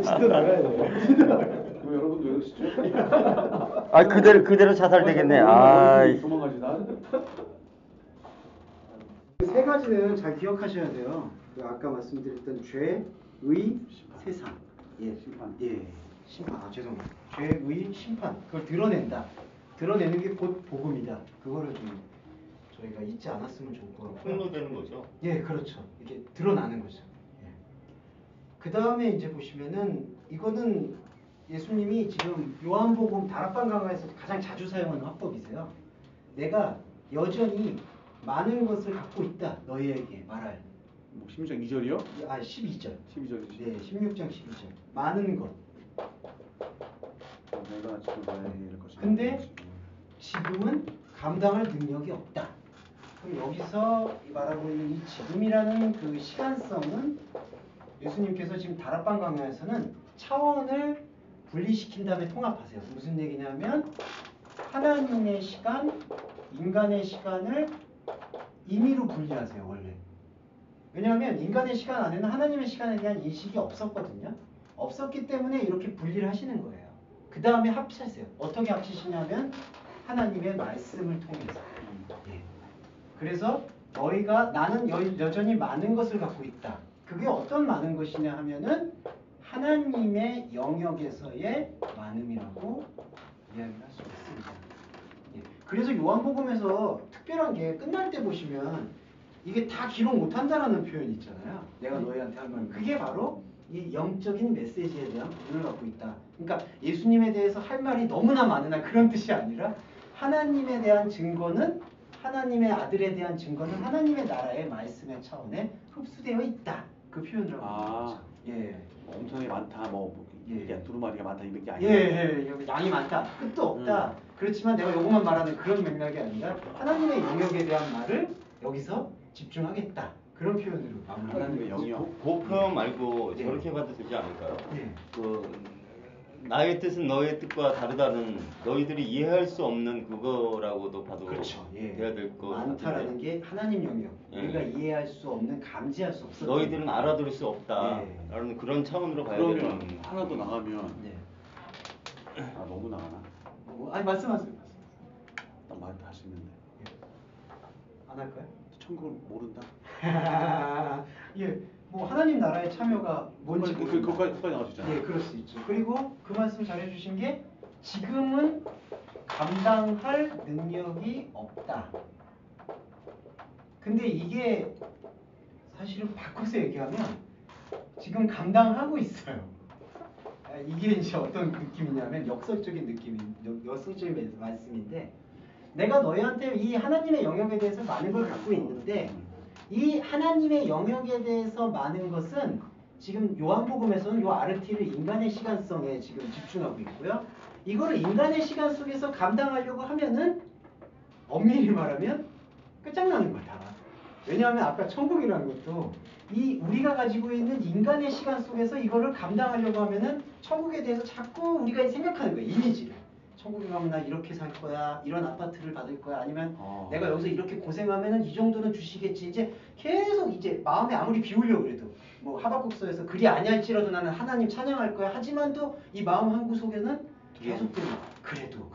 진짜 나가야 돼. 그럼 여러분도 이러시죠? 아 그대로 자살되겠네. 아. 도망가시다. 세 가지는 잘 기억하셔야 돼요. 그 아까 말씀드렸던 죄, 의, 세상. 예, 심판. 예, 심판. 아 죄송해요. 죄, 의, 심판. 그걸 드러낸다. 드러내는 게 곧 복음이다. 그거를 좀 저희가 잊지 않았으면 좋을 것 같고요. 폭로되는 거죠. 예, 그렇죠. 이게 드러나는 거죠. 예. 그 다음에 이제 보시면은 이거는 예수님이 지금 요한복음 다락방 강화에서 가장 자주 사용하는 화법이세요. 내가 여전히 많은 것을 갖고 있다. 너희에게 말할. 뭐 16장 2절이요? 아, 12절. 12절이지. 네, 16장 12절. 많은 것. 내가 지금 나의 일을 것이다. 근데 지금은 감당할 능력이 없다. 그럼 여기서 말하고 있는 이 지금이라는 그 시간성은 예수님께서 지금 다락방 강야에서는 차원을 분리시킨 다음에 통합하세요. 무슨 얘기냐면 하나님의 시간, 인간의 시간을 임의로 분리하세요. 원래. 왜냐하면 인간의 시간 안에는 하나님의 시간에 대한 인식이 없었거든요. 없었기 때문에 이렇게 분리를 하시는 거예요. 그 다음에 합치세요. 어떻게 합치시냐면 하나님의 말씀을 통해서. 예. 그래서 너희가 나는 여전히 많은 것을 갖고 있다. 그게 어떤 많은 것이냐 하면은 하나님의 영역에서의 많음이라고 이야기할 수 있습니다. 예. 그래서 요한복음에서 특별한 게 끝날 때 보시면 이게 다 기록 못한다라는 표현이 있잖아요. 내가 너희한테 한 말. 그게 바로 이 영적인 메시지에 대한 부분을 갖고 있다. 그러니까 예수님에 대해서 할 말이 너무나 많으나 그런 뜻이 아니라 하나님에 대한 증거는 하나님의 아들에 대한 증거는 하나님의 나라의 말씀의 차원에 흡수되어 있다. 그 표현을 하고 있는 거죠. 예. 엄청나게 많다. 뭐 예. 이게 두루마리가 많다 이런 게 예, 아니야. 예, 여기 양이 많다. 끝도 없다. 그렇지만 내가 요것만 말하는 그런 맥락이 아니라 하나님의 영역에 대한 말을 여기서 집중하겠다. 그런 표현으로 하나님의 영역. 그 표현 말고 예. 저렇게 봐도 되지 않을까요? 예. 그 나의 뜻은 너의 뜻과 다르다는 너희들이 이해할 수 없는 그거라고도 봐도 그렇죠. 예. 돼야 될 거 많다라는 게 하나님 영역. 예. 우리가 이해할 수 없는, 감지할 수 없어. 너희들은 알아들을 수 예. 없다라는 그런 차원으로 봐야 그러면 되는 하나 더 나가면 네. 아 너무 나가나? 아니 말씀하세요. 딱 말 다 하시는데 안 할까요? 천국을 모른다. 예, 뭐 하나님 나라의 참여가 뭔지 모른다. 그거까지 나가주잖아요. 예, 그럴 수 있죠. 그리고 그 말씀 잘해주신 게 지금은 감당할 능력이 없다. 근데 이게 사실은 바꿔서 얘기하면 지금 감당하고 있어요. 이게 이제 어떤 느낌이냐면 역설적인 역설적인 말씀인데 내가 너희한테 이 하나님의 영역에 대해서 많은 걸 갖고 있는데 이 하나님의 영역에 대해서 많은 것은 지금 요한복음에서는 요 RT를 인간의 시간성에 지금 집중하고 있고요. 이거를 인간의 시간 속에서 감당하려고 하면은 엄밀히 말하면 끝장나는 거다. 왜냐하면 아까 천국이라는 것도 이 우리가 가지고 있는 인간의 시간 속에서 이거를 감당하려고 하면은 천국에 대해서 자꾸 우리가 생각하는 거예요. 이미지를. 천국에 가면 나 이렇게 살 거야. 이런 아파트를 받을 거야. 아니면 내가 여기서 이렇게 고생하면은 이 정도는 주시겠지. 이제 계속 이제 마음에 아무리 비우려고 그래도 뭐 하박국서에서 그리 아니할지라도 나는 하나님 찬양할 거야. 하지만도 이 마음 한구 속에는 계속되는 그래도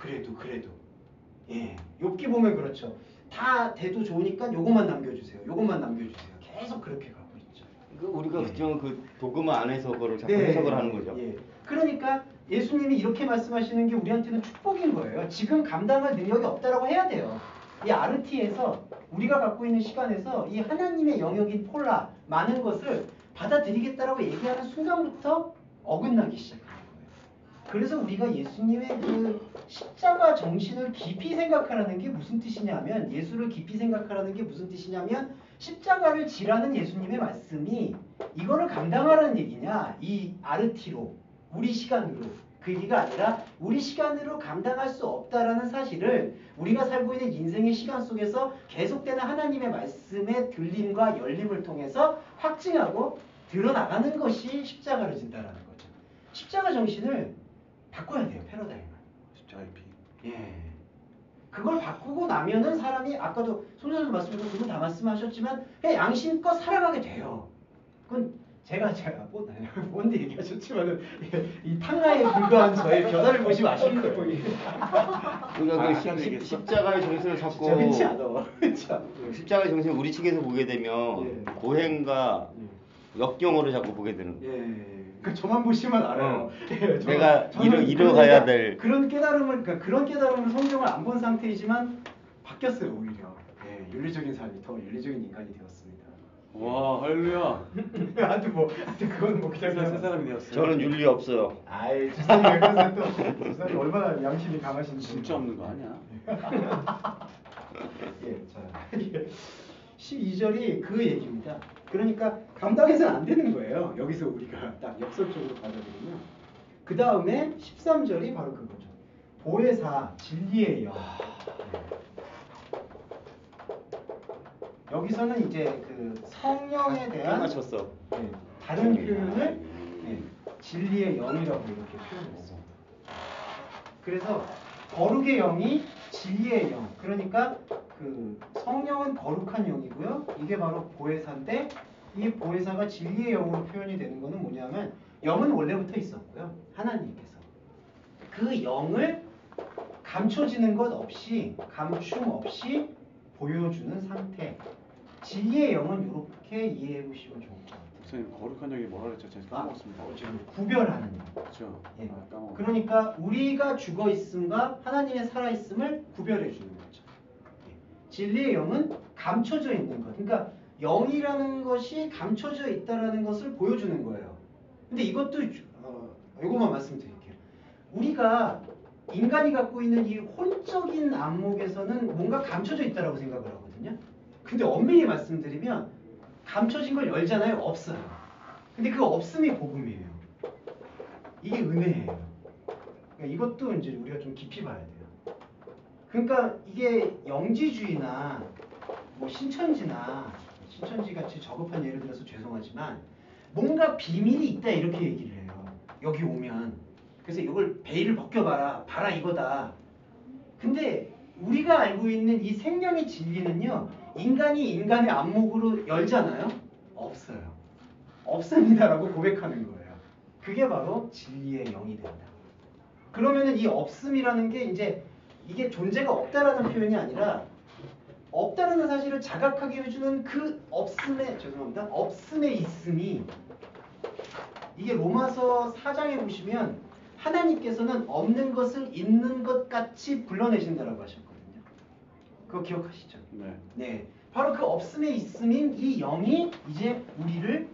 예, 욥기 보면 그렇죠. 다 돼도 좋으니까 요것만 남겨주세요. 요것만 남겨주세요. 계속 그렇게 가고 있죠. 그 우리가 예. 그정 그 도그마 안에서 그걸 자꾸 네. 해석을 하는 거죠. 예. 그러니까 예수님이 이렇게 말씀하시는 게 우리한테는 축복인 거예요. 지금 감당할 능력이 없다라고 해야 돼요. 이 아르티에서 우리가 갖고 있는 시간에서 이 하나님의 영역인 폴라 많은 것을 받아들이겠다라고 얘기하는 순간부터 어긋나기 시작하는 거예요. 그래서 우리가 예수님의 그 십자가 정신을 깊이 생각하라는 게 무슨 뜻이냐면 예수를 깊이 생각하라는 게 무슨 뜻이냐면 십자가를 지라는 예수님의 말씀이 이거를 감당하라는 얘기냐 이 아르티로 우리 시간으로 그 얘기가 아니라 우리 시간으로 감당할 수 없다라는 사실을 우리가 살고 있는 인생의 시간 속에서 계속되는 하나님의 말씀의 들림과 열림을 통해서 확증하고 드러나가는 것이 십자가를 진다라는 거죠. 십자가 정신을 바꿔야 돼요. 패러다임을. 십자가의 피. 예. 그걸 바꾸고 나면은 사람이 아까도 손선생 말씀도 그분 다 말씀하셨지만 그냥 양심껏 살아가게 돼요. 그건 제가 뭔데 얘기하셨지만은 이 탕화에 불과한 저의 변화를 보시 마시는 거예요. 그러니까 그 아까도 얘기했어. 십자가의 정신을 진짜 자꾸 흔치 않아. 흔치 않아. 십자가의 정신을 우리 측에서 보게 되면 예. 고행과 역경으로 자꾸 보게 되는 거예요. 예. 그 저만 보시면 알아요. 예, 내가 저는 이뤄가야 될 그런 깨달음을 그런 깨달음을 성경을 안 본 상태이지만 바뀌었어요 오히려. 예, 윤리적인 삶이 더 윤리적인 인간이 되었습니다. 와 할렐루야. 하여튼 그건 뭐 그냥 새 사람이 되었어요. 저는 윤리 없어요. 아이 주사님 옆에서 또 주사님 얼마나 양심이 강하신지. 진짜 없는 거 아니야? 예, 자 12절이 그 얘기입니다. 그러니까 감당해서는 안 되는 거예요. 여기서 우리가 딱 역설적으로 받아들이면 그 다음에 13절이 바로 그거죠. 보혜사 진리의 영. 여기서는 이제 그 성령에 대한 맞췄어. 네, 다른 표현을 진리의 영이라고 이렇게 표현했습니다. 그래서 거룩의 영이 진리의 영. 그러니까 그 성령은 거룩한 영이고요. 이게 바로 보혜사인데 이 보혜사가 진리의 영으로 표현이 되는 거는 뭐냐면 영은 원래부터 있었고요. 하나님께서 그 영을 감춰지는 것 없이 감춤 없이 보여주는 상태. 진리의 영은 이렇게 이해해 보시면 좋을 것 같아요. 선생님 거룩한 영이 뭐라 그랬죠? 제가 까먹었습니다. 구별하는 영. 그렇죠. 예. 까먹었어요. 그러니까 우리가 죽어 있음과 하나님의 살아 있음을 구별해 주는 거죠. 예. 진리의 영은 감춰져 있는 것. 그러니까 영이라는 것이 감춰져 있다라는 것을 보여주는 거예요. 근데 이것도 이것만 말씀드릴게요. 우리가 인간이 갖고 있는 이 혼적인 안목에서는 뭔가 감춰져 있다라고 생각을 하거든요. 근데 엄밀히 말씀드리면 감춰진 걸 열잖아요. 없어요. 근데 그 없음이 복음이에요. 이게 은혜예요. 그러니까 이것도 이제 우리가 좀 깊이 봐야 돼요. 그러니까 이게 영지주의나 뭐 신천지 같이 저급한 예를 들어서 죄송하지만 뭔가 비밀이 있다 이렇게 얘기를 해요. 여기 오면. 그래서 이걸 베일을 벗겨봐라. 봐라 이거다. 근데 우리가 알고 있는 이 생명의 진리는요. 인간이 인간의 안목으로 열잖아요. 없어요. 없습니다라고 고백하는 거예요. 그게 바로 진리의 영이 된다. 그러면은 이 없음이라는 게 이제 이게 존재가 없다라는 표현이 아니라 없다라는 사실을 자각하게 해주는 그 없음의 있음이 이게 로마서 4장에 보시면 하나님께서는 없는 것을 있는 것 같이 불러내신다라고 하셨거든요. 그거 기억하시죠? 네. 네, 바로 그 없음의 있음인 이 영이 이제 우리를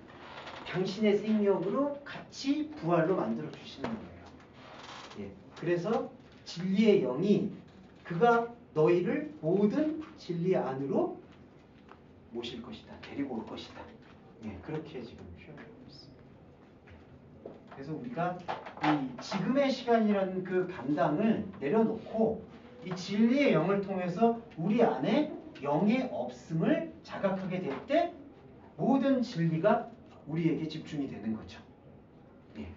당신의 생명으로 같이 부활로 만들어 주시는 거예요. 예, 그래서 진리의 영이 그가 너희를 모든 진리 안으로 모실 것이다. 데리고 올 것이다. 예, 그렇게 지금 표현하고 있습니다. 그래서 우리가 이 지금의 시간이라는 그 감당을 내려놓고 이 진리의 영을 통해서 우리 안에 영의 없음을 자각하게 될 때 모든 진리가 우리에게 집중이 되는 거죠. 예.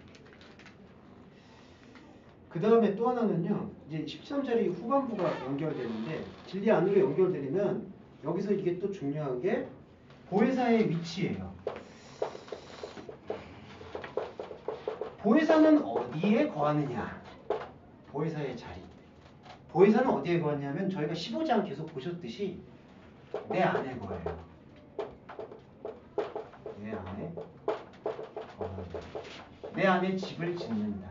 그 다음에 또 하나는요. 이제 13절이 후반부가 연결되는데 진리 안으로 연결되려면 여기서 이게 또 중요한 게 보혜사의 위치예요. 보혜사는 어디에 거하느냐? 보혜사의 자리. 보혜사는 어디에 거하냐면 저희가 15장 계속 보셨듯이 내 안에 거해요. 내 안에 거한다. 내 안에 집을 짓는다.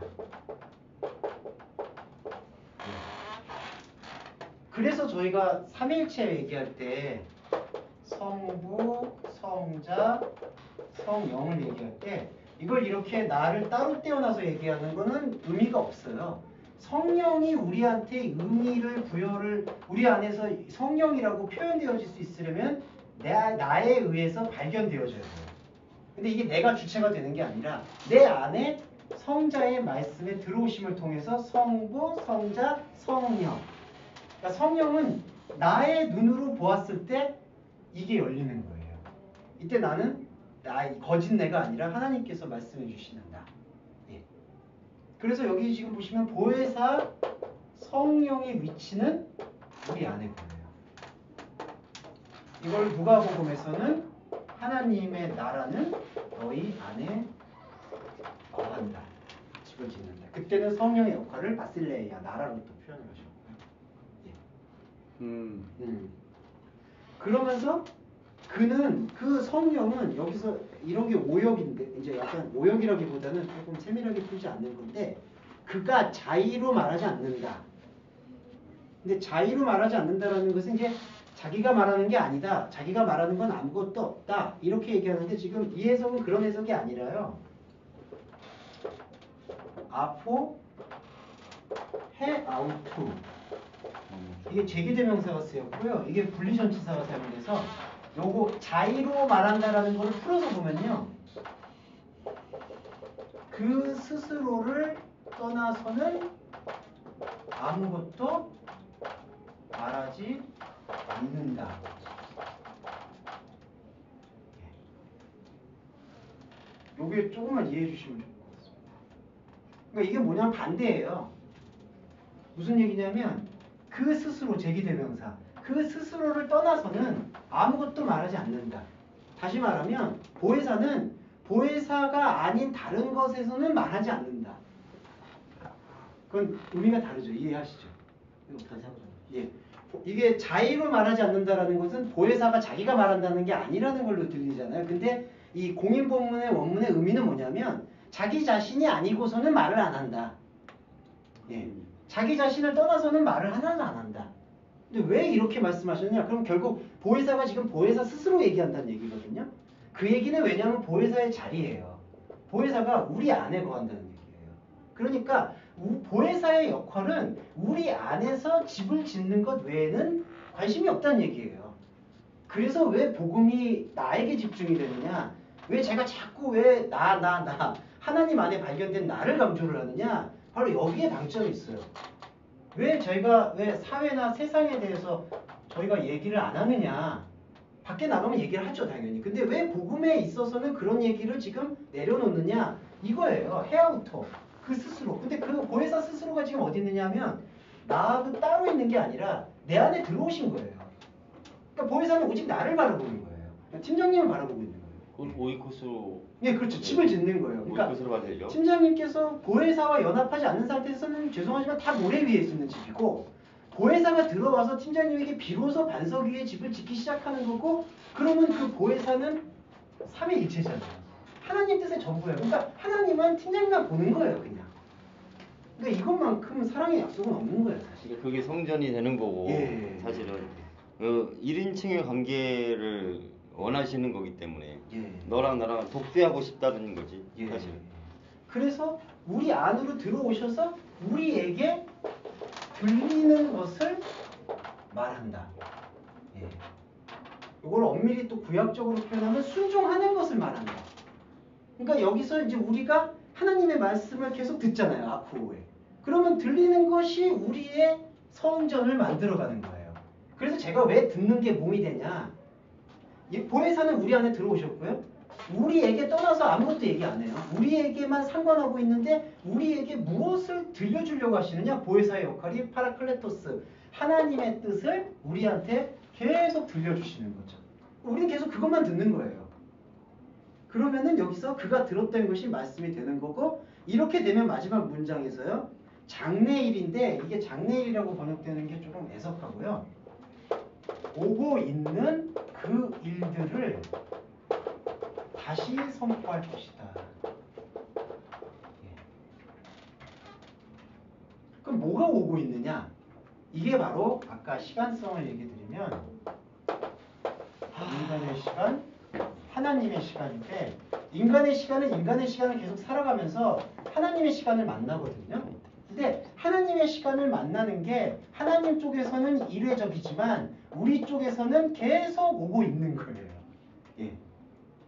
그래서 저희가 삼위일체 얘기할 때 성부, 성자, 성령을 얘기할 때 이걸 이렇게 나를 따로 떼어놔서 얘기하는 거는 의미가 없어요. 성령이 우리한테 의미를 부여를 우리 안에서 성령이라고 표현되어질 수 있으려면 나에 의해서 발견되어져야 돼요. 근데 이게 내가 주체가 되는 게 아니라 내 안에 성자의 말씀에 들어오심을 통해서 성부, 성자, 성령. 그러니까 성령은 나의 눈으로 보았을 때 이게 열리는 거예요. 이때 나는 거짓 내가 아니라 하나님께서 말씀해 주시는 나. 예. 그래서 여기 지금 보시면 보혜사 성령의 위치는 우리 안에 보여요. 이걸 누가복음에서는 하나님의 나라는 너희 안에 거한다. 집을 짓는다. 그때는 성령의 역할을 바실레이아 나라로 또 표현을 하셨고요. 예. 그러면서 그 성령은 여기서 이런 게 오역인데 이제 약간 오역이라기보다는 조금 세밀하게 풀지 않는 건데 그가 자의로 말하지 않는다. 근데 자의로 말하지 않는다라는 것은 이제 자기가 말하는 게 아니다. 자기가 말하는 건 아무것도 없다. 이렇게 얘기하는데 지금 이 해석은 그런 해석이 아니라요. 아포 해 아우투 이게 제기대명사가 쓰였고요. 이게 분리전치사가 사용돼서 요거 자의로 말한다라는 거를 풀어서 보면요. 그 스스로를 떠나서는 아무것도 말하지 않는다. 요게 조금만 이해해 주시면 좋을 것 같습니다. 그러니까 이게 뭐냐면 반대예요. 무슨 얘기냐면 그 스스로 제기대명사 그 스스로를 떠나서는 아무것도 말하지 않는다. 다시 말하면 보혜사는 보혜사가 아닌 다른 것에서는 말하지 않는다. 그건 의미가 다르죠. 이해하시죠? 예. 이게 자의로 말하지 않는다라는 것은 보혜사가 자기가 말한다는 게 아니라는 걸로 들리잖아요. 근데 이 공인본문의 원문의 의미는 뭐냐면 자기 자신이 아니고서는 말을 안 한다. 예. 자기 자신을 떠나서는 말을 하나도 안 한다. 근데 왜 이렇게 말씀하셨냐? 그럼 결국 보혜사가 지금 보혜사 스스로 얘기한다는 얘기거든요. 그 얘기는 왜냐하면 보혜사의 자리예요. 보혜사가 우리 안에 거한다는 얘기예요. 그러니까 보혜사의 역할은 우리 안에서 집을 짓는 것 외에는 관심이 없다는 얘기예요. 그래서 왜 복음이 나에게 집중이 되느냐? 왜 제가 자꾸 왜 나 하나님 안에 발견된 나를 강조를 하느냐? 바로 여기에 방점이 있어요. 왜 저희가 왜 사회나 세상에 대해서 저희가 얘기를 안 하느냐? 밖에 나가면 얘기를 하죠, 당연히. 근데 왜 복음에 있어서는 그런 얘기를 지금 내려놓느냐? 이거예요. 헤아우터. 그 스스로. 근데 그 보혜사 스스로가 지금 어디 있느냐 하면 나하고 따로 있는 게 아니라 내 안에 들어오신 거예요. 그러니까 보혜사는 오직 나를 바라보는 거예요. 팀장님을 바라보고 있는 거예요. 그건 오이코스로. 네, 그렇죠. 집을 짓는 거예요. 그러니까 오이코스로 봐야 되죠. 팀장님께서 보혜사와 연합하지 않는 상태에서는 죄송하지만 다 모래 위에 있는 집이고 보혜사가 들어와서 팀장님에게 비로소 반석 위에 집을 짓기 시작하는 거고 그러면 그 보혜사는 삼위일체잖아요. 하나님 뜻의 전부예요. 그러니까 하나님은 팀장님만 보는 거예요, 그냥. 그러니까 이것만큼 사랑의 약속은 없는 거예요, 사실. 그러니까 그게 성전이 되는 거고 예. 사실은 그 1인칭의 관계를 원하시는 거기 때문에 예. 너랑 나랑 독대하고 싶다는 거지 예. 사실. 그래서 우리 안으로 들어오셔서 우리에게 들리는 것을 말한다. 예. 이걸 엄밀히 또 구약적으로 표현하면 순종하는 것을 말한다. 그러니까 여기서 이제 우리가 하나님의 말씀을 계속 듣잖아요. 아쿠오에. 그러면 들리는 것이 우리의 성전을 만들어가는 거예요. 그래서 제가 왜 듣는 게 몸이 되냐. 이 보혜사는 우리 안에 들어오셨고요. 우리에게 떠나서 아무것도 얘기 안 해요. 우리에게만 상관하고 있는데 우리에게 무엇을 들려주려고 하시느냐. 보혜사의 역할이 파라클레토스. 하나님의 뜻을 우리한테 계속 들려주시는 거죠. 우리는 계속 그것만 듣는 거예요. 그러면은 여기서 그가 들었던 것이 말씀이 되는 거고 이렇게 되면 마지막 문장에서요. 장래일인데 이게 장래일이라고 번역되는 게 조금 애석하고요. 오고 있는 그 일들을 다시 선포할 것이다. 예. 그럼 뭐가 오고 있느냐? 이게 바로 아까 시간성을 얘기 드리면 인간의 시간, 하나님의 시간인데 인간의 시간은 인간의 시간을 계속 살아가면서 하나님의 시간을 만나거든요. 근데 하나님의 시간을 만나는 게 하나님 쪽에서는 일회적이지만 우리 쪽에서는 계속 오고 있는 거예요. 예.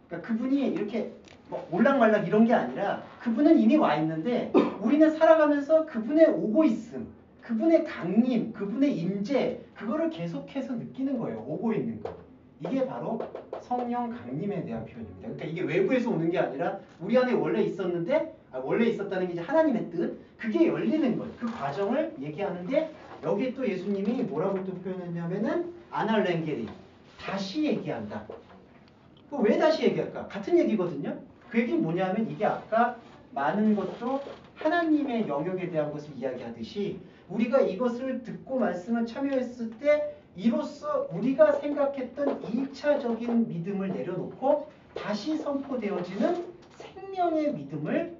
그러니까 그분이 이렇게 뭐 올락말락 이런 게 아니라 그분은 이미 와 있는데 우리는 살아가면서 그분의 오고 있음, 그분의 강림, 그분의 임재 그거를 계속해서 느끼는 거예요. 오고 있는 거. 이게 바로 성령 강림에 대한 표현입니다. 그러니까 이게 외부에서 오는 게 아니라 우리 안에 원래 있었는데 원래 있었다는 게 이제 하나님의 뜻 그게 열리는 거예요. 그 과정을 얘기하는데 여기 또 예수님이 뭐라고 또 표현했냐면은 아날렌게리 다시 얘기한다. 왜 다시 얘기할까? 같은 얘기거든요. 그 얘기는 뭐냐면 이게 아까 많은 것도 하나님의 영역에 대한 것을 이야기하듯이 우리가 이것을 듣고 말씀을 참여했을 때 이로써 우리가 생각했던 2차적인 믿음을 내려놓고 다시 선포되어지는 생명의 믿음을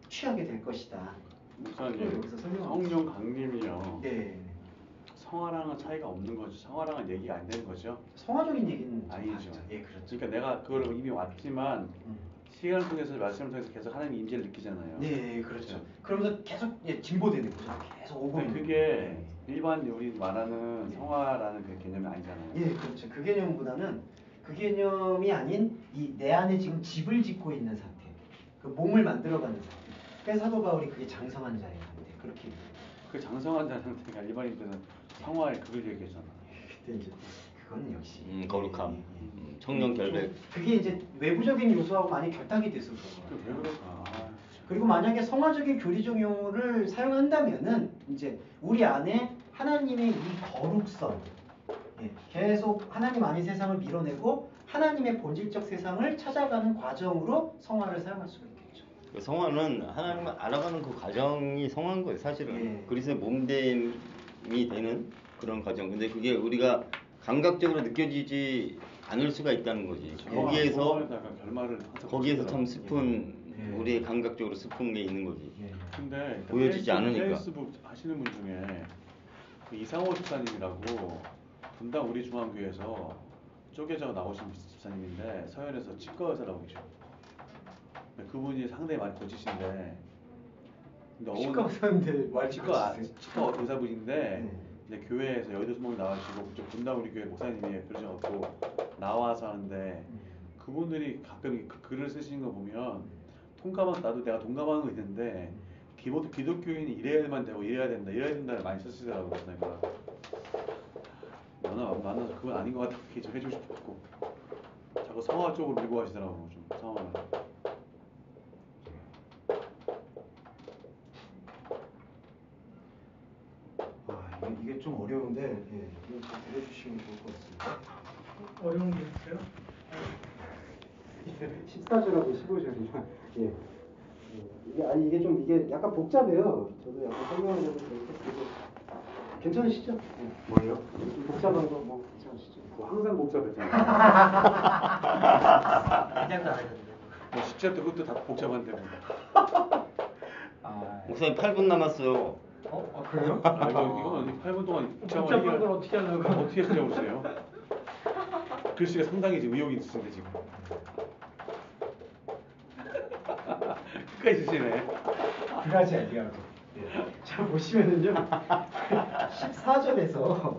취하게 될 것이다. 목사님, 여기서 설명하고 성령 강림이요. 네. 성화랑은 차이가 없는 거죠. 성화랑은 얘기가 안 되는 거죠. 성화적인 얘기는 아니죠. 다르죠. 예, 그렇죠. 그러니까 내가 그걸 이미 왔지만 시간을 통해서 말씀을 통해서 계속 하나님 임재를 느끼잖아요. 네, 그렇죠. 그러면서 계속 진보되는 거죠. 계속 오고 근데 있는 그게 거예요. 일반 우리 말하는 성화라는 그 개념이 아니잖아요. 예, 그렇죠. 그 개념보다는 그 개념이 아닌 이 내 안에 지금 집을 짓고 있는 상태, 그 몸을 만들어가는 상태. 그래서 사도 바울이 그게 장성한 자의 상태 그렇게 얘기해요. 그 장성한 자 상태가 일반인들은 성화의 그걸 얘기하잖아. 그때 이제 그거는 역시 거룩함, 예, 예. 청년 결백. 그게 이제 외부적인 요소하고 많이 결탁이 돼서 그런 왜 거예요. 그럴까? 그리고 만약에 성화적인 교리적 용어를 사용한다면은 이제 우리 안에 하나님의 이 거룩성, 예, 계속 하나님 아닌 세상을 밀어내고 하나님의 본질적 세상을 찾아가는 과정으로 성화를 사용할 수가 있겠죠. 그 성화는 하나님을 알아가는 그 과정이 성화인 거예요, 사실은. 예. 그리스도의 몸됨이 되는 그런 과정. 근데 그게 우리가 감각적으로 느껴지지 않을 수가 있다는 거지. 거기에서 성화에다가 결말을 거기에서 참 슬픈 예. 우리의 감각적으로 슬픈 게 있는 거지. 예. 근데 보여지지 않으니까. 페이스북 하시는 분 중에 그 이상호 집사님이라고 분당 우리 중앙교회에서 쪼개져 나오신 집사님인데 서현에서 치과 의사라고 계셔. 그분이 상당히 많이 거치신데 근데 치과 의사인데 말 치과 의사분인데 네. 이제 교회에서 여의도 수목 나와주시고 그쪽 분당 우리 교회 목사님이 그러셔갖고 나와서 하는데 그분들이 가끔 그 글을 쓰시는 거 보면 나도 내가 동감하는 거 있는데 기독교인이 이래야만 되고 이래야 된다를 많이 쓰시더라고요. 그러니까 만나서 그건 아닌 것 같다고 얘기 좀 해주고 싶었고 자꾸 성화 쪽으로 밀고 가시더라고 좀 상황을. 이게 좀 어려운데 예, 이거 좀 들어주시면 좋을 것 같습니다. 어려운 게 있어요? 14절하고 15절이랑 예. 이게 좀 약간 복잡해요. 저도 약간 설명하려고 그래서 괜찮으시죠? 예. 뭐예요? 좀 복잡한 거 뭐 괜찮으시죠? 뭐 항상 복잡했잖아. 시작도 안 하셨는데. 뭐 10차 때 그것도 다 복잡한데 뭐. 목사님 8분 남았어요. 그래요? 이거는 8분 동안 복잡한 걸 어떻게 하려고? 어떻게 하려고 그러세요? 글씨가 상당히 지금 의욕이 있으신데 지금. 끝까지 쓰시네. 그러지 아니하고. 자 보시면은요. 14절에서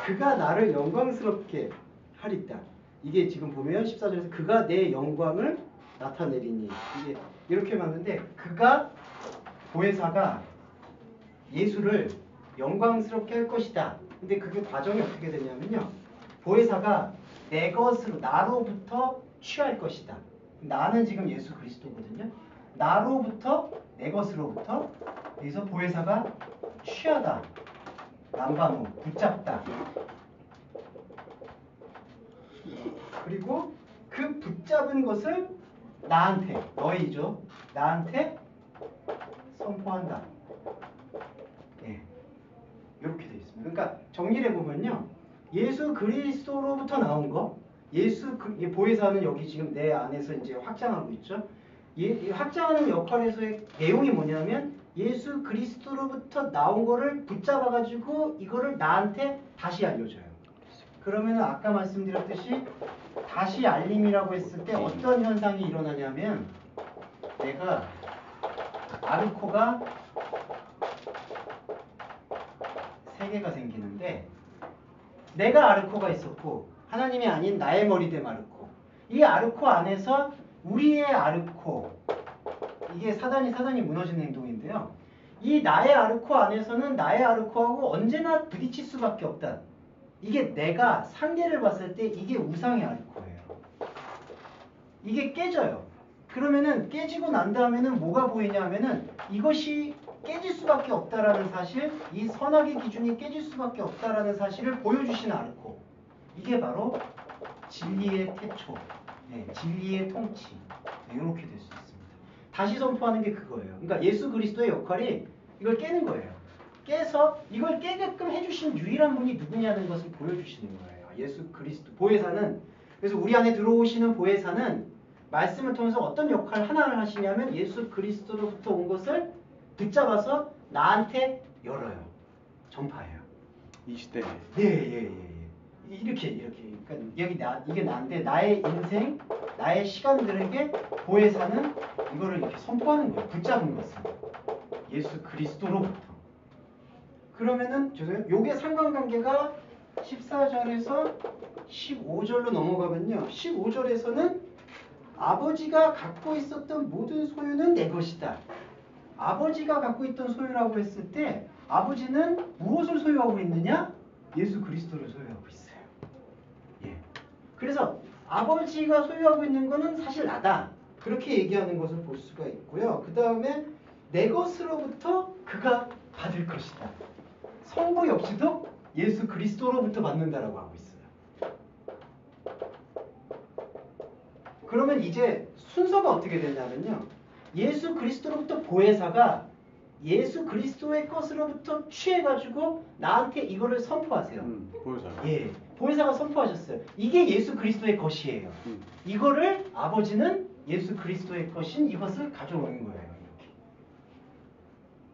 그가 나를 영광스럽게 하리다. 이게 지금 보면 14절에서 그가 내 영광을 나타내리니 이게 이렇게 봤는데 그가 보혜사가 예수를 영광스럽게 할 것이다. 근데 그게 과정이 어떻게 되냐면요. 보혜사가 내 것으로 나로부터 취할 것이다. 나는 지금 예수 그리스도거든요. 나로부터 내 것으로부터 그래서 보혜사가 취하다. 남바노 붙잡다. 그리고 그 그 붙잡은 것을 나한테, 너희죠. 나한테 선포한다. 예. 이렇게 되어 있습니다. 그러니까 정리를 해보면요. 예수 그리스도로부터 나온 거, 보혜사는 여기 지금 내 안에서 이제 확장하고 있죠. 이 확장하는 역할에서의 내용이 뭐냐면 예수 그리스도로부터 나온 거를 붙잡아가지고 이거를 나한테 다시 알려줘요. 그러면 아까 말씀드렸듯이 다시 알림이라고 했을 때 어떤 현상이 일어나냐면 내가 아르코가 3개가 생기는데 내가 아르코가 있었고 하나님이 아닌 나의 머리됨 아르코, 이 아르코 안에서 우리의 아르코, 이게 사단이 무너지는 행동인데요. 이 나의 아르코 안에서는 나의 아르코하고 언제나 부딪힐 수밖에 없다. 이게 내가 상계를 봤을 때 이게 우상의 아르코예요. 이게 깨져요. 그러면은 깨지고 난 다음에는 뭐가 보이냐 하면은 이것이 깨질 수밖에 없다라는 사실, 이 선악의 기준이 깨질 수밖에 없다라는 사실을 보여주시는 아르코. 이게 바로 진리의 태초, 진리의 통치, 이렇게 될 수 있습니다. 다시 선포하는 게 그거예요. 그러니까 예수 그리스도의 역할이 이걸 깨는 거예요. 깨서 이걸 깨게끔 해주신 유일한 분이 누구냐는 것을 보여주시는 거예요. 예수 그리스도, 보혜사는. 그래서 우리 안에 들어오시는 보혜사는 말씀을 통해서 어떤 역할 하나를 하시냐면 예수 그리스도로부터 온 것을 붙잡아서 나한테 열어요. 전파해요. 이 시대에. 예. 이렇게. 그러니까 이게 나인데 나의 인생, 나의 시간들에게 보혜사는 이거를 이렇게 선포하는 거예요. 붙잡은 것을. 예수 그리스도로부터. 그러면은 요게 상관관계가 14절에서 15절로 넘어가면요. 15절에서는 아버지가 갖고 있었던 모든 소유는 내 것이다. 아버지가 갖고 있던 소유라고 했을 때 아버지는 무엇을 소유하고 있느냐? 예수 그리스도를 소유하고 있어요. 예. 그래서 아버지가 소유하고 있는 거는 사실 나다. 그렇게 얘기하는 것을 볼 수가 있고요. 그 다음에 내 것으로부터 그가 받을 것이다. 성부 역시도 예수 그리스도로부터 받는다라고 하고 있어요. 그러면 이제 순서가 어떻게 되냐면요. 예수 그리스도로부터 보혜사가 예수 그리스도의 것으로부터 취해가지고 나한테 이거를 선포하세요. 보혜사. 예, 보혜사가 선포하셨어요. 이게 예수 그리스도의 것이에요. 이거를 아버지는 예수 그리스도의 것인 이것을 가져오는 거예요.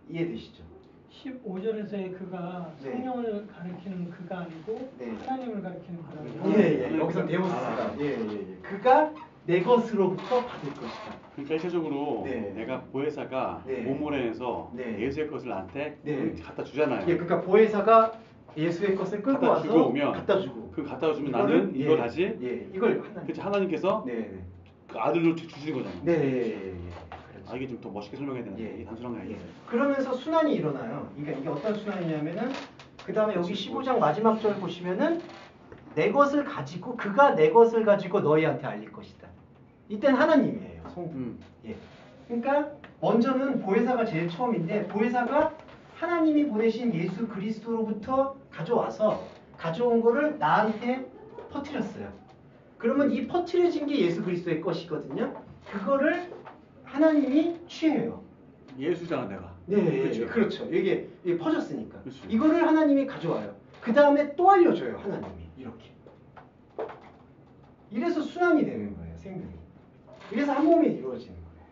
이렇게. 이해되시죠? 15절에서의 그가 네. 성령을 가리키는 그가 아니고 네. 하나님을 가리키는 그가. 예. 여기서 데모스가 그가 내 것으로부터 받을 것이다. 그러니까 일차적으로 네. 내가 보혜사가 네. 몸으로 해서 네. 예수의 것을 나한테 네. 갖다 주잖아요. 예, 그러니까 보혜사가 예수의 것을 끌고 갖다 와서 주고 오면 갖다 주고 그 갖다 주면 이거를, 나는 이걸 다시 이걸 그치 하나님께서 네. 그 아들로 주시는 거잖아요. 네. 아 이게 좀 더 멋있게 설명해야 되는데 예. 이게 단순한 거 아니에요. 그러면서 순환이 일어나요. 그러니까 이게 어떤 순환이냐면은 그 다음에 여기 15장 마지막 절 보시면은 내 것을 가지고 그가 내 것을 가지고 너희한테 알릴 것이다. 이때는 하나님이에요. 성부. 예. 그러니까 먼저는 보혜사가 제일 처음인데 보혜사가 하나님이 보내신 예수 그리스도로부터 가져와서 가져온 거를 나한테 퍼뜨렸어요. 그러면 이 퍼뜨려진 게 예수 그리스도의 것이거든요. 그거를 하나님이 취해요. 예수잖아 내가. 네, 그렇죠. 이게 퍼졌으니까. 그치. 이거를 하나님이 가져와요. 그 다음에 또 알려줘요. 하나님이 이렇게. 이래서 순환이 되는 거예요. 생명이. 이래서 한 몸이 이루어지는 거예요.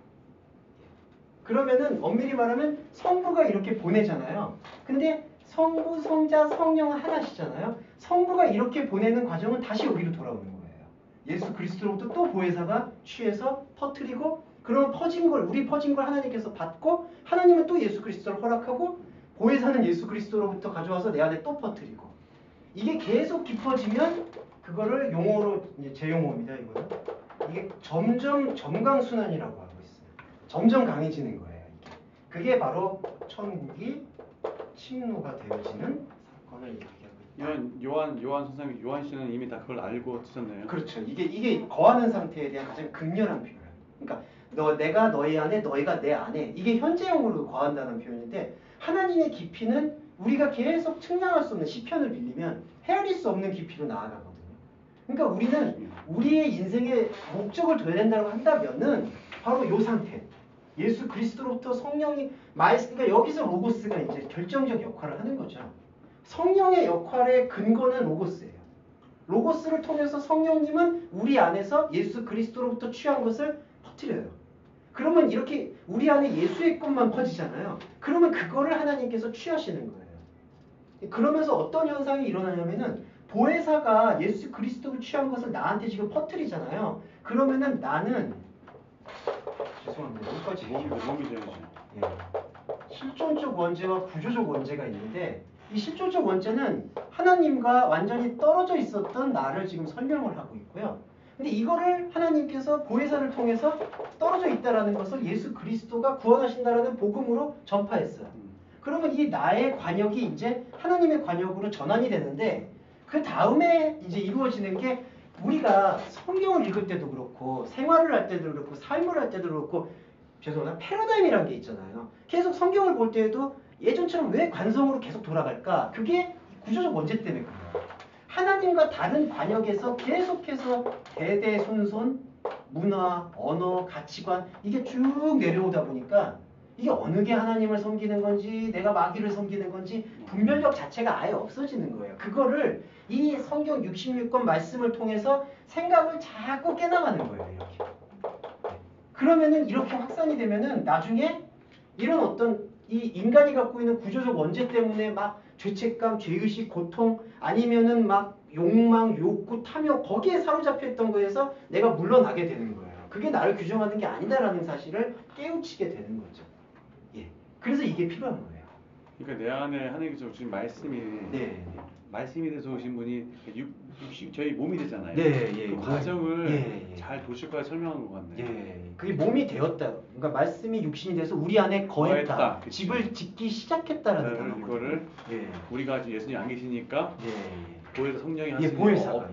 그러면은 엄밀히 말하면 성부가 이렇게 보내잖아요. 근데 성부, 성자, 성령은 하나시잖아요. 성부가 이렇게 보내는 과정은 다시 여기로 돌아오는 거예요. 예수 그리스도로부터 또 보혜사가 취해서 퍼뜨리고 그러면 우리 퍼진 걸 하나님께서 받고 하나님은 또 예수 그리스도를 허락하고 보혜사는 예수 그리스도로부터 가져와서 내 안에 또 퍼뜨리고 이게 계속 깊어지면 그거를 용어로 이제 제 용어입니다. 이거는 이게 점점 점강순환이라고 하고 있어요. 점점 강해지는 거예요. 이게. 그게 바로 천국이 침노가 되어지는 사건을 얘기하고 있다. 요한 선생님 요한 씨는 이미 다 그걸 알고 쓰셨네요. 그렇죠. 이게 거하는 상태에 대한 가장 극렬한 표현. 그러니까 내가 너희 안에 너희가 내 안에 이게 현재형으로 거한다는 표현인데 하나님의 깊이는 우리가 계속 측량할 수 없는 시편을 빌리면 헤아릴 수 없는 깊이로 나아가거든요. 그러니까 우리는 우리의 인생의 목적을 둬야 된다고 한다면은 바로 요 상태. 예수 그리스도로부터 성령이 그러니까 여기서 로고스가 이제 결정적 역할을 하는 거죠. 성령의 역할의 근거는 로고스예요. 로고스를 통해서 성령님은 우리 안에서 예수 그리스도로부터 취한 것을 퍼뜨려요. 그러면 이렇게 우리 안에 예수의 것만 퍼지잖아요. 그러면 그거를 하나님께서 취하시는 거예요. 그러면서 어떤 현상이 일어나냐면은 보혜사가 예수 그리스도를 취한 것을 나한테 지금 퍼뜨리잖아요. 그러면은 나는 죄송합니다. 여기까지 몸이 돼야지. 예. 실존적 원죄와 구조적 원죄가 있는데 이 실존적 원죄는 하나님과 완전히 떨어져 있었던 나를 지금 설명을 하고 있고요. 근데 이거를 하나님께서 보혜사를 통해서 떨어져 있다라는 것을 예수 그리스도가 구원하신다라는 복음으로 전파했어요. 그러면 이 나의 관역이 이제 하나님의 관역으로 전환이 되는데 그 다음에 이제 이루어지는 게 우리가 성경을 읽을 때도 그렇고 생활을 할 때도 그렇고 삶을 할 때도 그렇고 죄송합니다. 패러다임이라는 게 있잖아요. 계속 성경을 볼 때에도 예전처럼 왜 관성으로 계속 돌아갈까? 그게 구조적 원죄 때문에 그래요. 하나님과 다른 관역에서 계속해서 대대손손 문화, 언어, 가치관 이게 쭉 내려오다 보니까 이게 어느 게 하나님을 섬기는 건지 내가 마귀를 섬기는 건지 분별력 자체가 아예 없어지는 거예요. 그거를 이 성경 66권 말씀을 통해서 생각을 자꾸 깨나가는 거예요. 이렇게. 그러면은 이렇게 확산이 되면은 나중에 이런 어떤 이 인간이 갖고 있는 구조적 원죄 때문에 막 죄책감, 죄의식, 고통 아니면은 막 욕망, 욕구, 탐욕 거기에 사로잡혀 있던 거에서 내가 물러나게 되는 거예요. 그게 나를 규정하는 게 아니다라는 사실을 깨우치게 되는 거죠. 예. 그래서 이게 필요한 거예요. 그러니까 내 안에 하나님께서 주신 말씀이 네. 말씀이 돼서 오신 분이 저희 몸이 되잖아요. 네, 예. 그 과정을 예. 잘 도시까지 설명한 것 같네요. 예. 그게 몸이 되었다. 그러니까 말씀이 육신이 돼서 우리 안에 거했다. 거했다. 그치. 집을 짓기 시작했다라는 단어거든요. 이거를 예. 우리가 지금 예수님 안 계시니까 예. 보혜사 성령이 예, 하시는 보혜사가,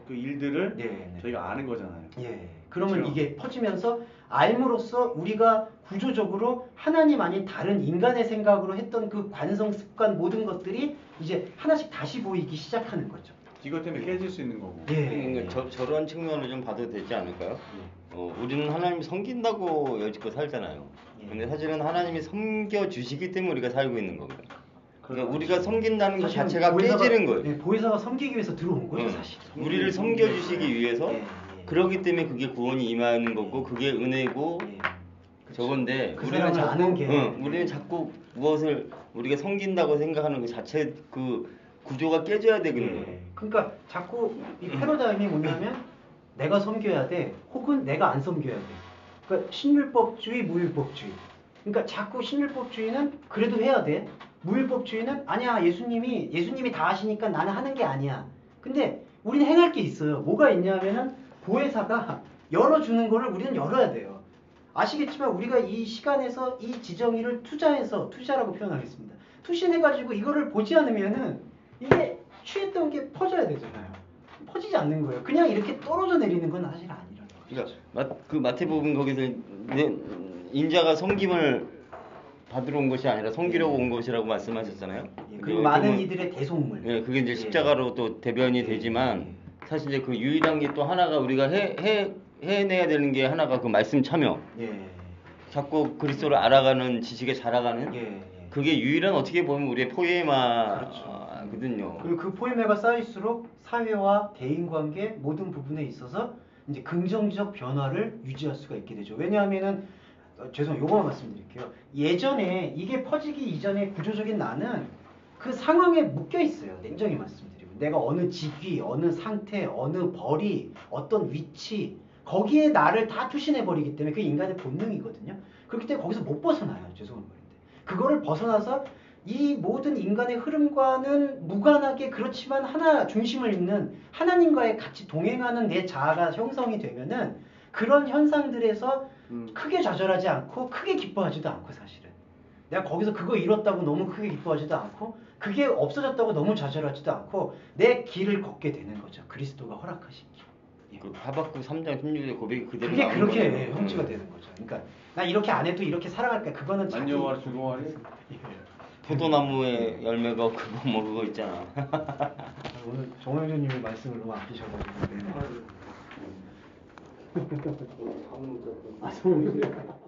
그 일들을 네. 저희가 아는 거잖아요. 예. 그러면 그렇죠? 이게 퍼지면서 알므로써 우리가 구조적으로 하나님 아닌 다른 인간의 생각으로 했던 그 관성, 습관 모든 것들이 이제 하나씩 다시 보이기 시작하는 거죠. 이것 때문에 깨질 수 있는 거고. 예. 저런 측면을 좀 봐도 되지 않을까요? 우리는 하나님 섬긴다고 여지껏 살잖아요. 예. 근데 사실은 하나님이 섬겨 주시기 때문에 우리가 살고 있는 겁니다. 그러니까 그렇죠. 우리가 섬긴다는 것 사실은 자체가 깨지는 거예요. 예, 보혜사가 섬기기 위해서 들어온 거죠, 사실. 우리를 섬겨 주시기 위해서 예. 그러기 때문에 그게 구원이 임하는 거고 그게 은혜고 예. 저건데 그 사람을 아는 게 우리는 자꾸 무엇을 우리가 섬긴다고 생각하는 그 자체 그 구조가 깨져야 되는 거예요. 그러니까 자꾸 이 패러다임이 뭐냐면 내가 섬겨야 돼 혹은 내가 안 섬겨야 돼. 그러니까 신율법주의, 무율법주의. 그러니까 자꾸 신율법주의는 그래도 해야 돼. 무율법주의는 아니야 예수님이 다 하시니까 나는 하는 게 아니야. 근데 우리는 행할 게 있어요. 뭐가 있냐면은 보혜사가 열어주는 거를 우리는 열어야 돼요. 아시겠지만 우리가 이 시간에서 이 지정의를 투자라고 표현하겠습니다. 투신해가지고 이거를 보지 않으면은 이게 취했던 게 퍼져야 되잖아요. 퍼지지 않는 거예요. 그냥 이렇게 떨어져 내리는 건 사실 아니라는 거죠. 그러니까 그 마태복음 거기서 인자가 섬김을 받으러 온 것이 아니라 섬기려고 온 것이라고 말씀하셨잖아요. 그리고 많은 이들의 대속물. 예, 그게 이제 십자가로 또 대변이 되지만 사실 이제 그 유일한 게 또 하나가 우리가 해내야 되는 게 하나가 그 말씀 참여. 예. 자꾸 그리스도를 알아가는 지식에 자라가는. 예. 그게 유일한 어떻게 보면 우리의 포에마거든요. 그리고 그 포에마가 쌓일수록 사회와 대인관계 모든 부분에 있어서 이제 긍정적 변화를 유지할 수가 있게 되죠. 왜냐하면은 요거만 말씀드릴게요. 예전에 이게 퍼지기 이전에 구조적인 나는 그 상황에 묶여 있어요. 냉정히 말씀드리면 내가 어느 직위, 어느 상태, 어느 벌이, 어떤 위치 거기에 나를 다 투신해 버리기 때문에 그게 인간의 본능이거든요. 그렇기 때문에 거기서 못 벗어나요. 죄송한 말인데 그거를 벗어나서 이 모든 인간의 흐름과는 무관하게 그렇지만 하나 중심을 잇는 하나님과의 같이 동행하는 내 자아가 형성이 되면은 그런 현상들에서 크게 좌절하지 않고 크게 기뻐하지도 않고 사실은 내가 거기서 그거 잃었다고 너무 크게 기뻐하지도 않고 그게 없어졌다고 너무 좌절하지도 않고 내 길을 걷게 되는 거죠. 그리스도가 허락하신 길. 그 하박국 3장 16절 고백이 그대로 그게 나오는 그렇게 거예요. 형지가 되는 거죠. 그러니까 나 이렇게 안 해도 이렇게 살아갈까 그거는 자기 만족하라 즐거워하리. 포도나무의 열매가 그거 뭐 그거 있잖아. 오늘 정영조님의 말씀을 너무 아끼셔가지고. 네. 다음 문자. 아, 정영조.